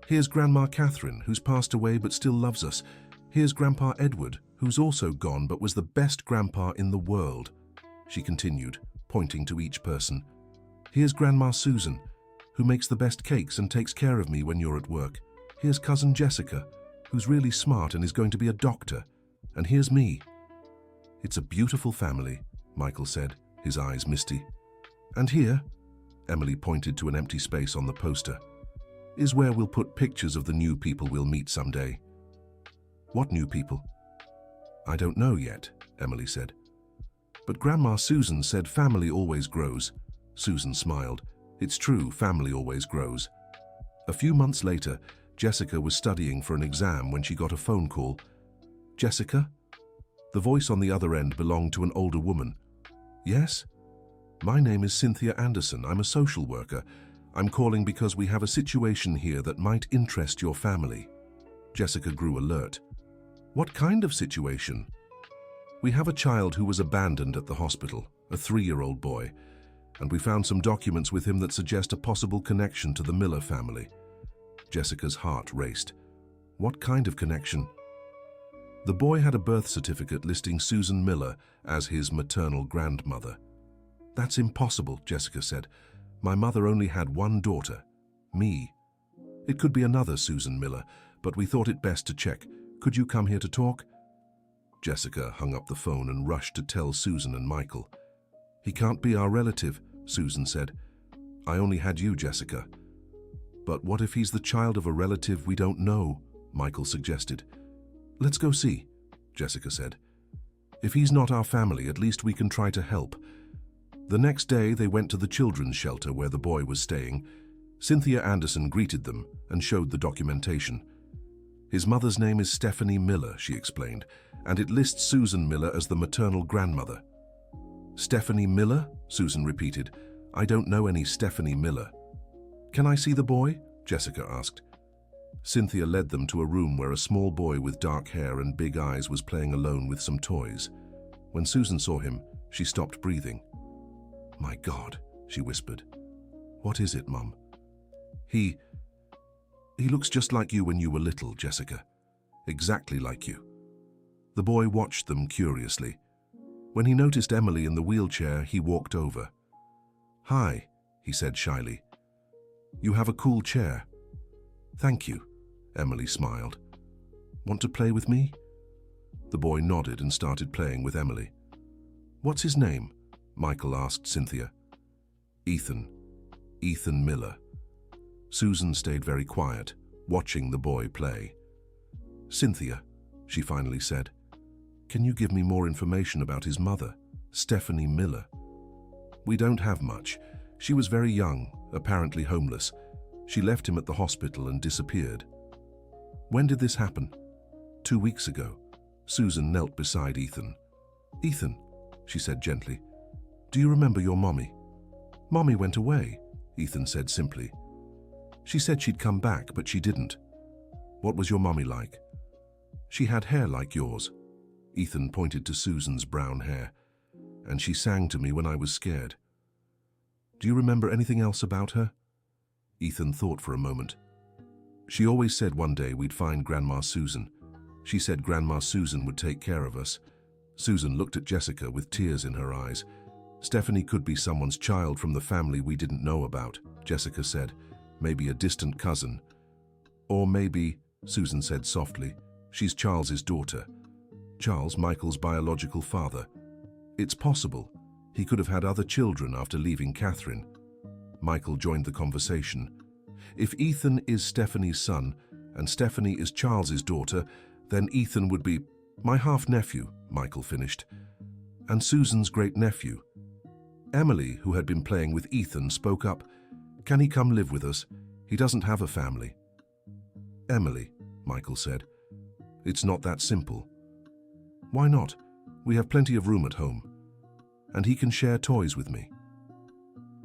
Here's Grandma Catherine, who's passed away but still loves us. Here's Grandpa Edward, who's also gone but was the best grandpa in the world. She continued, pointing to each person. Here's Grandma Susan, who makes the best cakes and takes care of me when you're at work. Here's Cousin Jessica, who's really smart and is going to be a doctor. And here's me. It's a beautiful family, Michael said, his eyes misty. And here, Emily pointed to an empty space on the poster, is where we'll put pictures of the new people we'll meet someday. What new people? I don't know yet, Emily said. But Grandma Susan said family always grows. Susan smiled. It's true, family always grows. A few months later, Jessica was studying for an exam when she got a phone call. Jessica? The voice on the other end belonged to an older woman. "Yes? My name is Cynthia Anderson. I'm a social worker. I'm calling because we have a situation here that might interest your family." Jessica grew alert. "What kind of situation?" "We have a child who was abandoned at the hospital, a 3-year-old boy, and we found some documents with him that suggest a possible connection to the Miller family." Jessica's heart raced. "What kind of connection?" "The boy had a birth certificate listing Susan Miller as his maternal grandmother." "That's impossible," Jessica said. "My mother only had one daughter, me. It could be another Susan Miller, but we thought it best to check. Could you come here to talk?" Jessica hung up the phone and rushed to tell Susan and Michael. "He can't be our relative," Susan said. "I only had you, Jessica." "But what if he's the child of a relative we don't know?" Michael suggested. "Let's go see," Jessica said. "If he's not our family, at least we can try to help." The next day, they went to the children's shelter where the boy was staying. Cynthia Anderson greeted them and showed the documentation. "His mother's name is Stephanie Miller," she explained, "and it lists Susan Miller as the maternal grandmother." "Stephanie Miller?" Susan repeated. "I don't know any Stephanie Miller." "Can I see the boy?" Jessica asked. Cynthia led them to a room where a small boy with dark hair and big eyes was playing alone with some toys. When Susan saw him, she stopped breathing. "My God," she whispered. "What is it, Mum?" He looks just like you when you were little, Jessica. Exactly like you." The boy watched them curiously. When he noticed Emily in the wheelchair, he walked over. "Hi," he said shyly. "You have a cool chair." "Thank you," Emily smiled. "Want to play with me?" The boy nodded and started playing with Emily. "What's his name?" Michael asked Cynthia. "Ethan. Ethan Miller." Susan stayed very quiet, watching the boy play. "Cynthia," she finally said, "can you give me more information about his mother, Stephanie Miller?" "We don't have much. She was very young, apparently homeless. She left him at the hospital and disappeared." "When did this happen?" 2 weeks ago." Susan knelt beside Ethan. "Ethan," she said gently, "do you remember your mommy?" "Mommy went away," Ethan said simply. "She said she'd come back, but she didn't." "What was your mommy like?" "She had hair like yours." Ethan pointed to Susan's brown hair. "And she sang to me when I was scared." "Do you remember anything else about her?" Ethan thought for a moment. "She always said one day we'd find Grandma Susan. She said Grandma Susan would take care of us." Susan looked at Jessica with tears in her eyes. "Stephanie could be someone's child from the family we didn't know about," Jessica said. "Maybe a distant cousin. Or maybe," Susan said softly, "she's Charles's daughter. Charles, Michael's biological father. It's possible. He could have had other children after leaving Catherine." Michael joined the conversation. "If Ethan is Stephanie's son and Stephanie is Charles's daughter, then Ethan would be my half-nephew," Michael finished, "and Susan's great-nephew." Emily, who had been playing with Ethan, spoke up. "Can he come live with us? He doesn't have a family." "Emily," Michael said, "it's not that simple." "Why not? We have plenty of room at home. And he can share toys with me."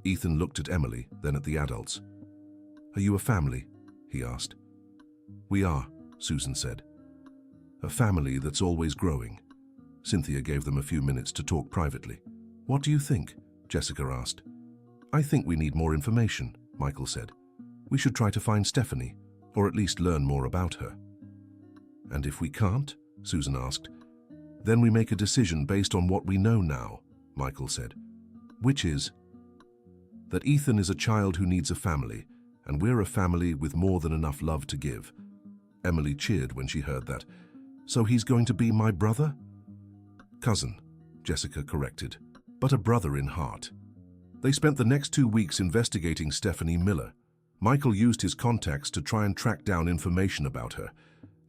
Ethan looked at Emily, then at the adults. "Are you a family?" he asked. "We are," Susan said. "A family that's always growing." Cynthia gave them a few minutes to talk privately. "What do you think?" Jessica asked. "I think we need more information," Michael said. "We should try to find Stephanie, or at least learn more about her." "And if we can't?" Susan asked. "Then we make a decision based on what we know now," Michael said. "Which is that Ethan is a child who needs a family, and we're a family with more than enough love to give." Emily cheered when she heard that. "So he's going to be my brother?" "Cousin," Jessica corrected, "but a brother in heart." They spent the next 2 weeks investigating Stephanie Miller. Michael used his contacts to try and track down information about her.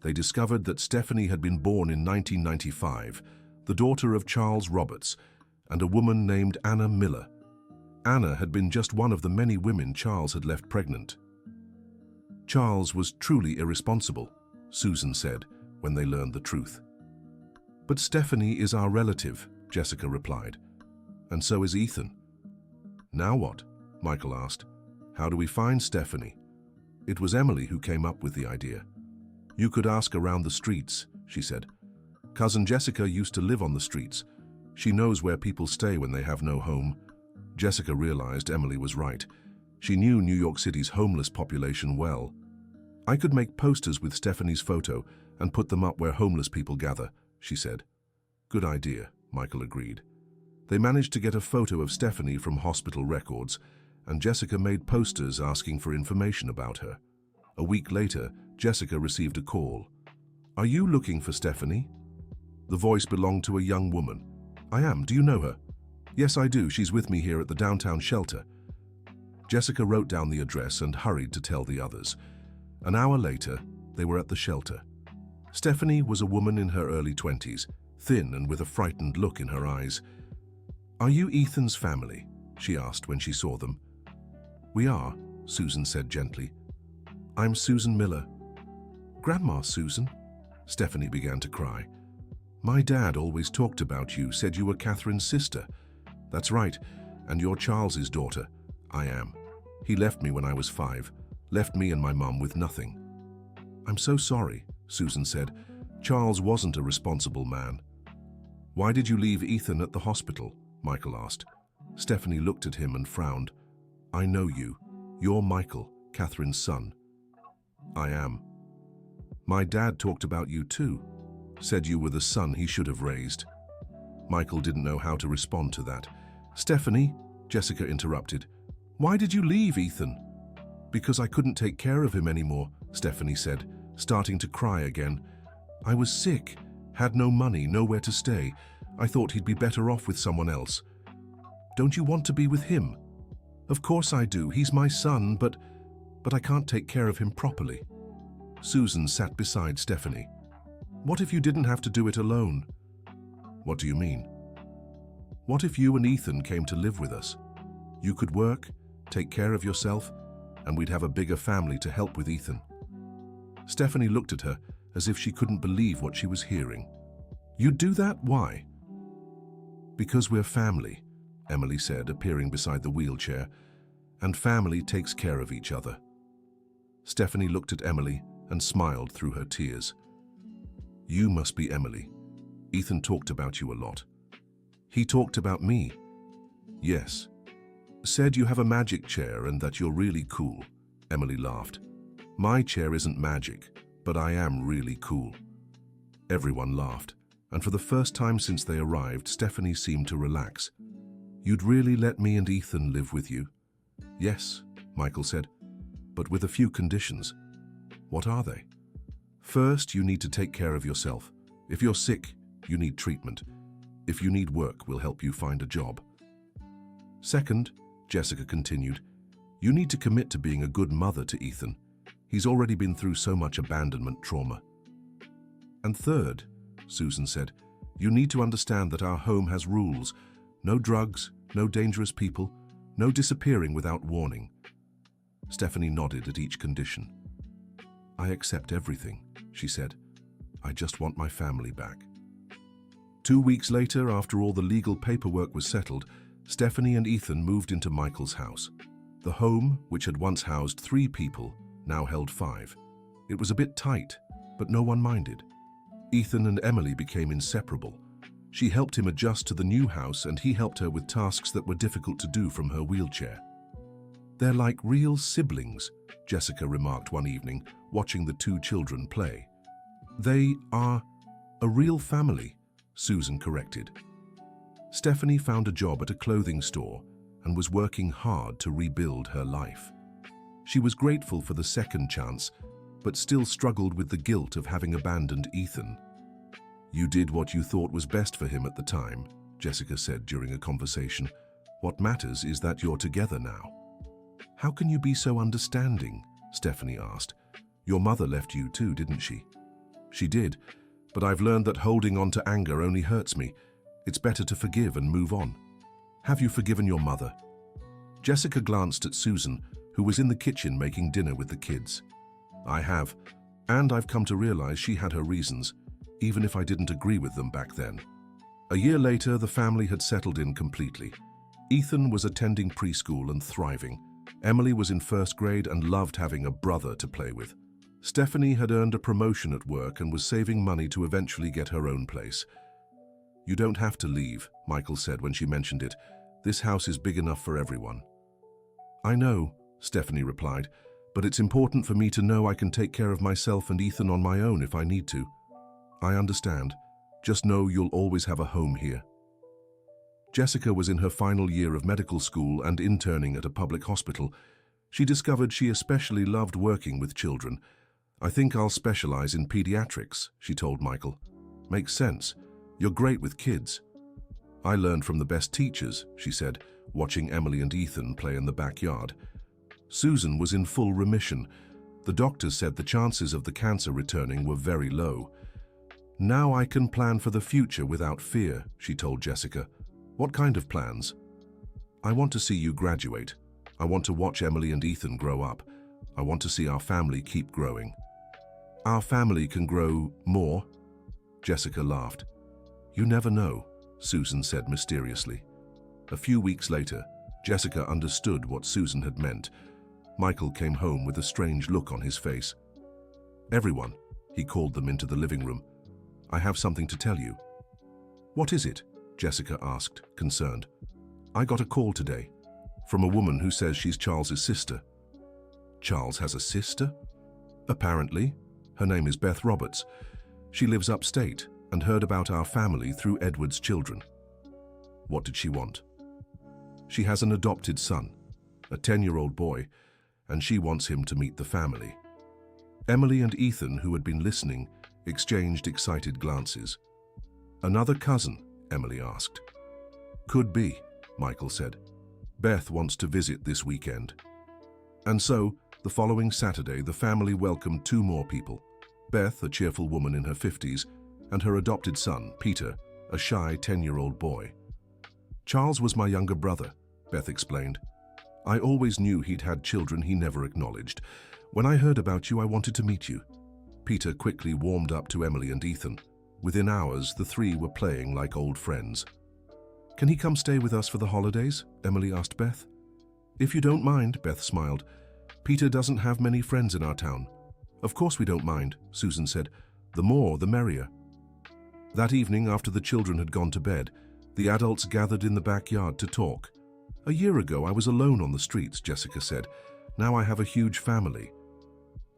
They discovered that Stephanie had been born in 1995, the daughter of Charles Roberts, and a woman named Anna Miller. Anna had been just one of the many women Charles had left pregnant. "Charles was truly irresponsible," Susan said when they learned the truth. But Stephanie is our relative, Jessica replied. And so is Ethan. Now what? Michael asked. How do we find Stephanie? It was Emily who came up with the idea. You could ask around the streets, she said. Cousin Jessica used to live on the streets. She knows where people stay when they have no home. Jessica realized Emily was right. She knew New York City's homeless population well. I could make posters with Stephanie's photo and put them up where homeless people gather, she said. Good idea, Michael agreed. They managed to get a photo of Stephanie from hospital records, and Jessica made posters asking for information about her. A week later, Jessica received a call. Are you looking for Stephanie? The voice belonged to a young woman. I am. Do you know her? Yes, I do. She's with me here at the downtown shelter. Jessica wrote down the address and hurried to tell the others. An hour later, they were at the shelter. Stephanie was a woman in her early 20s, thin and with a frightened look in her eyes. Are you Ethan's family? She asked when she saw them. We are, Susan said gently. I'm Susan Miller. Grandma Susan? Stephanie began to cry. My dad always talked about you, said you were Catherine's sister. That's right, and you're Charles's daughter. I am. He left me when I was 5, left me and my mum with nothing. I'm so sorry, Susan said. Charles wasn't a responsible man. Why did you leave Ethan at the hospital? Michael asked. Stephanie looked at him and frowned. I know you. You're Michael, Catherine's son. I am. My dad talked about you too. Said you were the son he should have raised. Michael didn't know how to respond to that. Stephanie, Jessica interrupted. Why did you leave Ethan? Because I couldn't take care of him anymore, Stephanie said, starting to cry again. I was sick, had no money, nowhere to stay. I thought he'd be better off with someone else. Don't you want to be with him? Of course I do. He's my son, but I can't take care of him properly. Susan sat beside Stephanie. What if you didn't have to do it alone? What do you mean? What if you and Ethan came to live with us? You could work, take care of yourself, and we'd have a bigger family to help with Ethan. Stephanie looked at her as if she couldn't believe what she was hearing. You'd do that? Why? Because we're family, Emily said, appearing beside the wheelchair, and family takes care of each other. Stephanie looked at Emily and smiled through her tears. You must be Emily. Ethan talked about you a lot. He talked about me. Yes. Said you have a magic chair and that you're really cool. Emily laughed. My chair isn't magic, but I am really cool. Everyone laughed, and for the first time since they arrived, Stephanie seemed to relax. You'd really let me and Ethan live with you? Yes, Michael said, but with a few conditions. What are they? First, you need to take care of yourself. If you're sick, you need treatment. If you need work, we'll help you find a job. Second, Jessica continued, you need to commit to being a good mother to Ethan. He's already been through so much abandonment trauma. And third, Susan said, you need to understand that our home has rules. No drugs, no dangerous people, no disappearing without warning. Stephanie nodded at each condition. I accept everything, she said. I just want my family back. 2 weeks later, after all the legal paperwork was settled, Stephanie and Ethan moved into Michael's house. The home, which had once housed 3 people, now held 5. It was a bit tight, but no one minded. Ethan and Emily became inseparable. She helped him adjust to the new house, and he helped her with tasks that were difficult to do from her wheelchair. They're like real siblings, Jessica remarked one evening, watching the 2 children play. They are a real family, Susan corrected. Stephanie found a job at a clothing store and was working hard to rebuild her life. She was grateful for the second chance, but still struggled with the guilt of having abandoned Ethan. You did what you thought was best for him at the time, Jessica said during a conversation. What matters is that you're together now. How can you be so understanding? Stephanie asked. Your mother left you too, didn't she? She did, but I've learned that holding on to anger only hurts me. It's better to forgive and move on. Have you forgiven your mother? Jessica glanced at Susan, who was in the kitchen making dinner with the kids. I have, and I've come to realize she had her reasons. even if I didn't agree with them back then. A year later, the family had settled in completely. Ethan was attending preschool and thriving. Emily was in first grade and loved having a brother to play with. Stephanie had earned a promotion at work and was saving money to eventually get her own place. "You don't have to leave," Michael said when she mentioned it. "This house is big enough for everyone." "I know," Stephanie replied, "but it's important for me to know I can take care of myself and Ethan on my own if I need to." "I understand. Just know you'll always have a home here." Jessica was in her final year of medical school and interning at a public hospital. She discovered she especially loved working with children. "I think I'll specialize in pediatrics," she told Michael. "Makes sense. You're great with kids." "I learned from the best teachers," she said, watching Emily and Ethan play in the backyard. Susan was in full remission. The doctors said the chances of the cancer returning were very low. "Now I can plan for the future without fear," she told Jessica. "What kind of plans?" "I want to see you graduate. I want to watch Emily and Ethan grow up. I want to see our family keep growing." "Our family can grow more?" Jessica laughed. "You never know," Susan said mysteriously. A few weeks later, Jessica understood what Susan had meant. Michael came home with a strange look on his face. "Everyone," he called them into the living room. "I have something to tell you." "What is it?" Jessica asked, concerned. "I got a call today from a woman who says she's Charles's sister." "Charles has a sister?" "Apparently. Her name is Beth Roberts. She lives upstate and heard about our family through Edward's children." "What did she want?" "She has an adopted son, a 10-year-old boy, and she wants him to meet the family." Emily and Ethan, who had been listening, exchanged excited glances. "Another cousin?" Emily asked. "Could be," Michael said. "Beth wants to visit this weekend." And so, the following Saturday, the family welcomed two more people. Beth, a cheerful woman in her 50s, and her adopted son, Peter, a shy 10-year-old boy. "Charles was my younger brother," Beth explained. "I always knew he'd had children he never acknowledged. When I heard about you, I wanted to meet you." Peter quickly warmed up to Emily and Ethan. Within hours, the three were playing like old friends. "Can he come stay with us for the holidays?" Emily asked Beth. "If you don't mind," Beth smiled. "Peter doesn't have many friends in our town." "Of course we don't mind," Susan said. "The more, the merrier." That evening, after the children had gone to bed, the adults gathered in the backyard to talk. "A year ago, I was alone on the streets," Jessica said. "Now I have a huge family."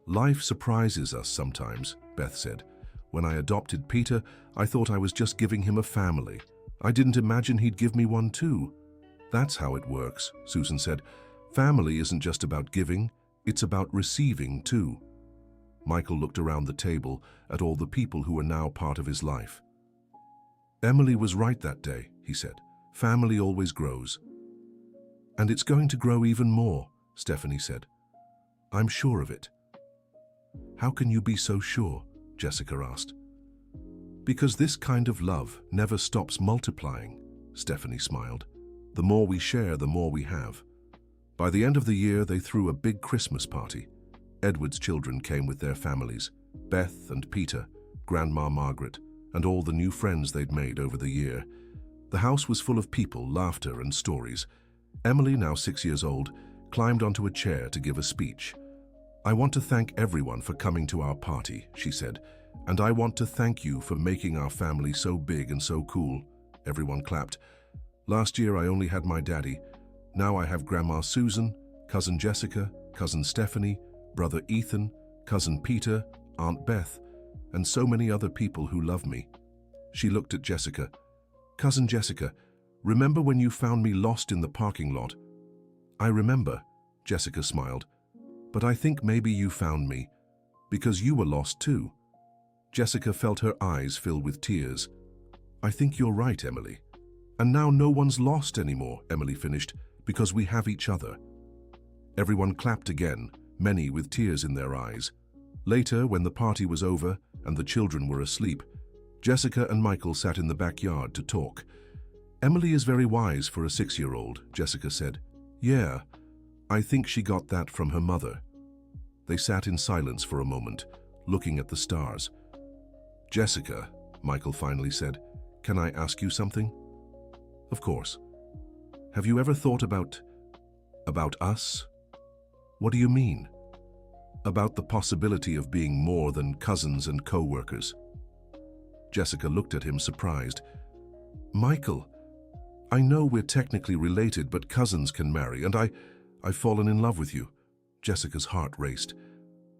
"Life surprises us sometimes," Beth said. "When I adopted Peter, I thought I was just giving him a family. I didn't imagine he'd give me one too." "That's how it works," Susan said. "Family isn't just about giving, it's about receiving too." Michael looked around the table at all the people who were now part of his life. "Emily was right that day," he said. "Family always grows." "And it's going to grow even more," Stephanie said. "I'm sure of it." "How can you be so sure?" Jessica asked. "Because this kind of love never stops multiplying," Stephanie smiled. "The more we share, the more we have." By the end of the year, they threw a big Christmas party. Edward's children came with their families, Beth and Peter, Grandma Margaret, and all the new friends they'd made over the year. The house was full of people, laughter, and stories. Emily, now 6 years old, climbed onto a chair to give a speech. "I want to thank everyone for coming to our party," she said, "and I want to thank you for making our family so big and so cool." Everyone clapped. "Last year I only had my daddy. Now I have Grandma Susan, Cousin Jessica, Cousin Stephanie, Brother Ethan, Cousin Peter, Aunt Beth, and so many other people who love me." She looked at Jessica. "Cousin Jessica, remember when you found me lost in the parking lot?" "I remember," Jessica smiled. "But I think maybe you found me because you were lost too." Jessica felt her eyes fill with tears. "I think you're right, Emily. And now no one's lost anymore," Emily finished, "because we have each other." Everyone clapped again, many with tears in their eyes. Later, when the party was over and the children were asleep, Jessica and Michael sat in the backyard to talk. "Emily is very wise for a 6-year-old, Jessica said. "Yeah, I think she got that from her mother." They sat in silence for a moment, looking at the stars. Jessica, Michael finally said, can I ask you something? Of course. Have you ever thought about us? What do you mean? About the possibility of being more than cousins and co-workers. Jessica looked at him surprised. Michael, I know we're technically related, but cousins can marry, and I've fallen in love with you. Jessica's heart raced.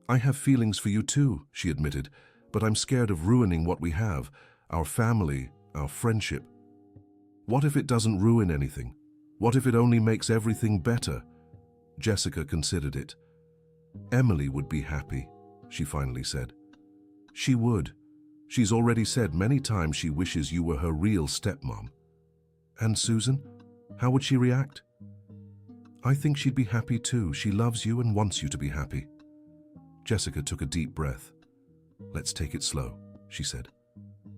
I have feelings for you too, she admitted, but I'm scared of ruining what we have, our family, our friendship. What if it doesn't ruin anything? What if it only makes everything better? Jessica considered it. Emily would be happy, she finally said. She would. She's already said many times she wishes you were her real stepmom. And Susan? How would she react? I think she'd be happy too. She loves you and wants you to be happy. Jessica took a deep breath. Let's take it slow, she said.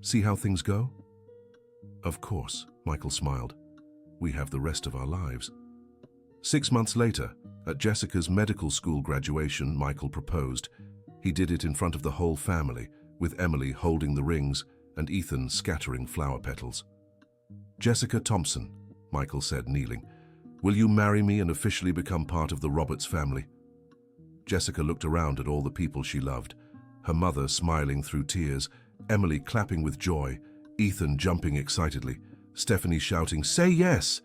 See how things go? Of course, Michael smiled. We have the rest of our lives. 6 months later, at Jessica's medical school graduation, Michael proposed. He did it in front of the whole family, with Emily holding the rings and Ethan scattering flower petals. Jessica Thompson, Michael said, kneeling, will you marry me and officially become part of the Roberts family? Jessica looked around at all the people she loved, her mother smiling through tears, Emily clapping with joy, Ethan jumping excitedly, Stephanie shouting, say yes,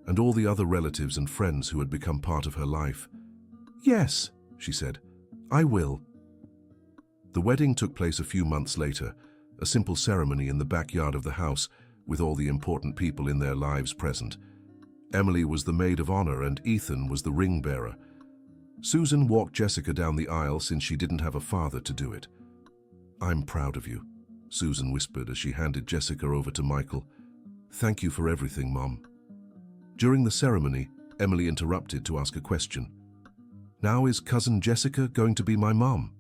and all the other relatives and friends who had become part of her life. Yes, she said, I will. The wedding took place a few months later, a simple ceremony in the backyard of the house with all the important people in their lives present. Emily was the maid of honor and Ethan was the ring bearer. Susan walked Jessica down the aisle since she didn't have a father to do it. I'm proud of you, Susan whispered as she handed Jessica over to Michael. Thank you for everything, Mom. During the ceremony, Emily interrupted to ask a question. Now is cousin Jessica going to be my mom?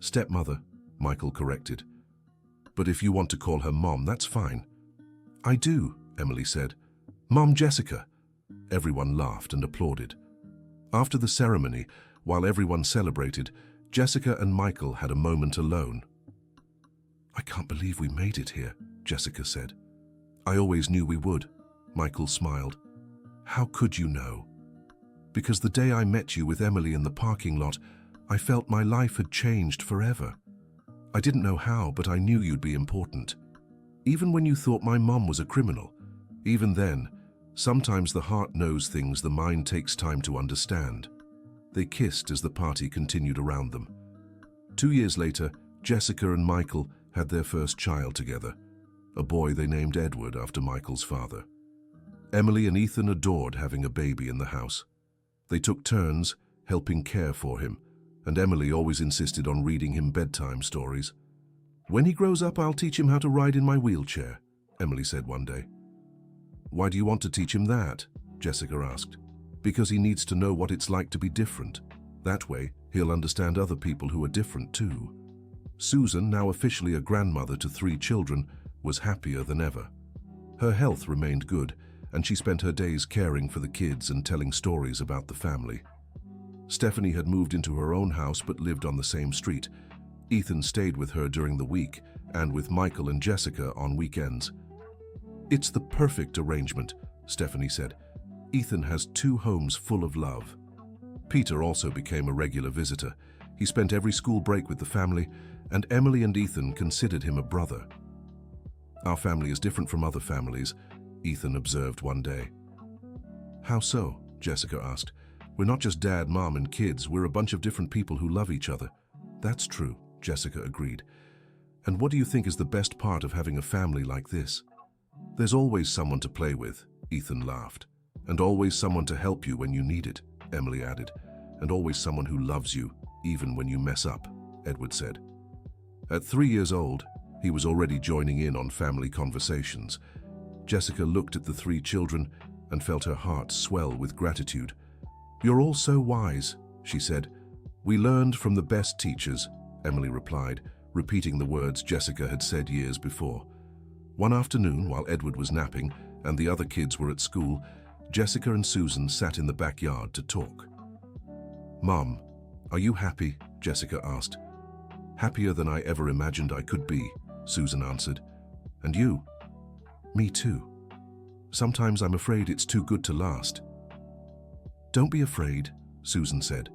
Stepmother, Michael corrected. But if you want to call her Mom, that's fine. I do, Emily said. Mom Jessica. Everyone laughed and applauded. After the ceremony, while everyone celebrated, Jessica and Michael had a moment alone. I can't believe we made it here, Jessica said. I always knew we would, Michael smiled. How could you know? Because the day I met you with Emily in the parking lot, I felt my life had changed forever. I didn't know how, but I knew you'd be important. Even when you thought my mom was a criminal, even then, sometimes the heart knows things the mind takes time to understand. They kissed as the party continued around them. 2 years later, Jessica and Michael had their first child together, a boy they named Edward after Michael's father. Emily and Ethan adored having a baby in the house. They took turns helping care for him, and Emily always insisted on reading him bedtime stories. When he grows up, I'll teach him how to ride in my wheelchair, Emily said one day. Why do you want to teach him that? Jessica asked. Because he needs to know what it's like to be different. That way, he'll understand other people who are different too. Susan, now officially a grandmother to 3 children, was happier than ever. Her health remained good, and she spent her days caring for the kids and telling stories about the family. Stephanie had moved into her own house but lived on the same street. Ethan stayed with her during the week and with Michael and Jessica on weekends. It's the perfect arrangement, Stephanie said. Ethan has 2 homes full of love. Peter also became a regular visitor. He spent every school break with the family, and Emily and Ethan considered him a brother. Our family is different from other families, Ethan observed one day. How so? Jessica asked. We're not just dad, mom, and kids. We're a bunch of different people who love each other. That's true, Jessica agreed. And what do you think is the best part of having a family like this? There's always someone to play with, Ethan laughed. And always someone to help you when you need it, Emily added. And always someone who loves you, even when you mess up, Edward said. At 3 years old, he was already joining in on family conversations. Jessica looked at the 3 children and felt her heart swell with gratitude. You're all so wise, she said. We learned from the best teachers, Emily replied, repeating the words Jessica had said years before. One afternoon, while Edward was napping and the other kids were at school, Jessica and Susan sat in the backyard to talk. Mom, are you happy? Jessica asked. Happier than I ever imagined I could be, Susan answered. And you? Me too. Sometimes I'm afraid it's too good to last. Don't be afraid, Susan said.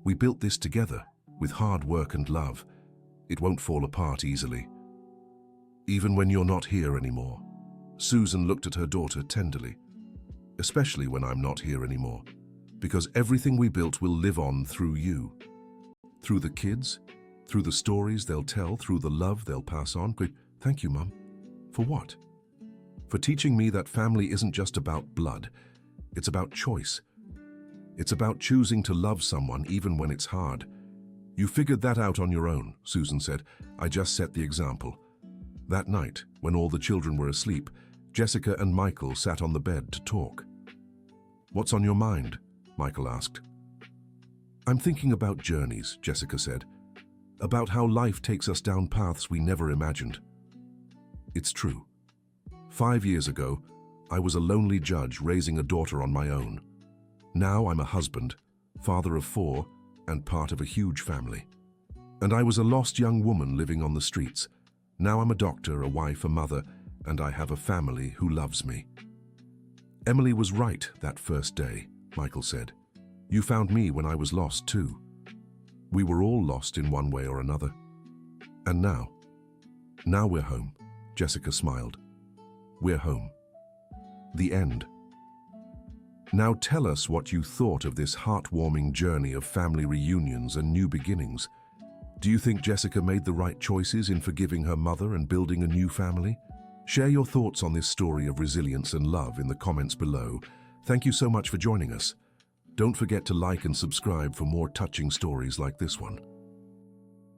We built this together, with hard work and love. It won't fall apart easily. Even when you're not here anymore. Susan looked at her daughter tenderly. Especially when I'm not here anymore. Because everything we built will live on through you. Through the kids, through the stories they'll tell, through the love they'll pass on. Great. Thank you, Mum. For what? For teaching me that family isn't just about blood. It's about choice. It's about choosing to love someone even when it's hard. You figured that out on your own, Susan said. I just set the example. That night, when all the children were asleep, Jessica and Michael sat on the bed to talk. What's on your mind? Michael asked. I'm thinking about journeys, Jessica said. About how life takes us down paths we never imagined. It's true. 5 years ago, I was a lonely judge raising a daughter on my own. Now I'm a husband, father of 4, and part of a huge family. And I was a lost young woman living on the streets. Now I'm a doctor, a wife, a mother, and I have a family who loves me. Emily was right that first day, Michael said. You found me when I was lost too. We were all lost in one way or another. And now we're home, Jessica smiled. We're home. The end. Now tell us what you thought of this heartwarming journey of family reunions and new beginnings. Do you think Jessica made the right choices in forgiving her mother and building a new family? Share your thoughts on this story of resilience and love in the comments below. Thank you so much for joining us. Don't forget to like and subscribe for more touching stories like this one.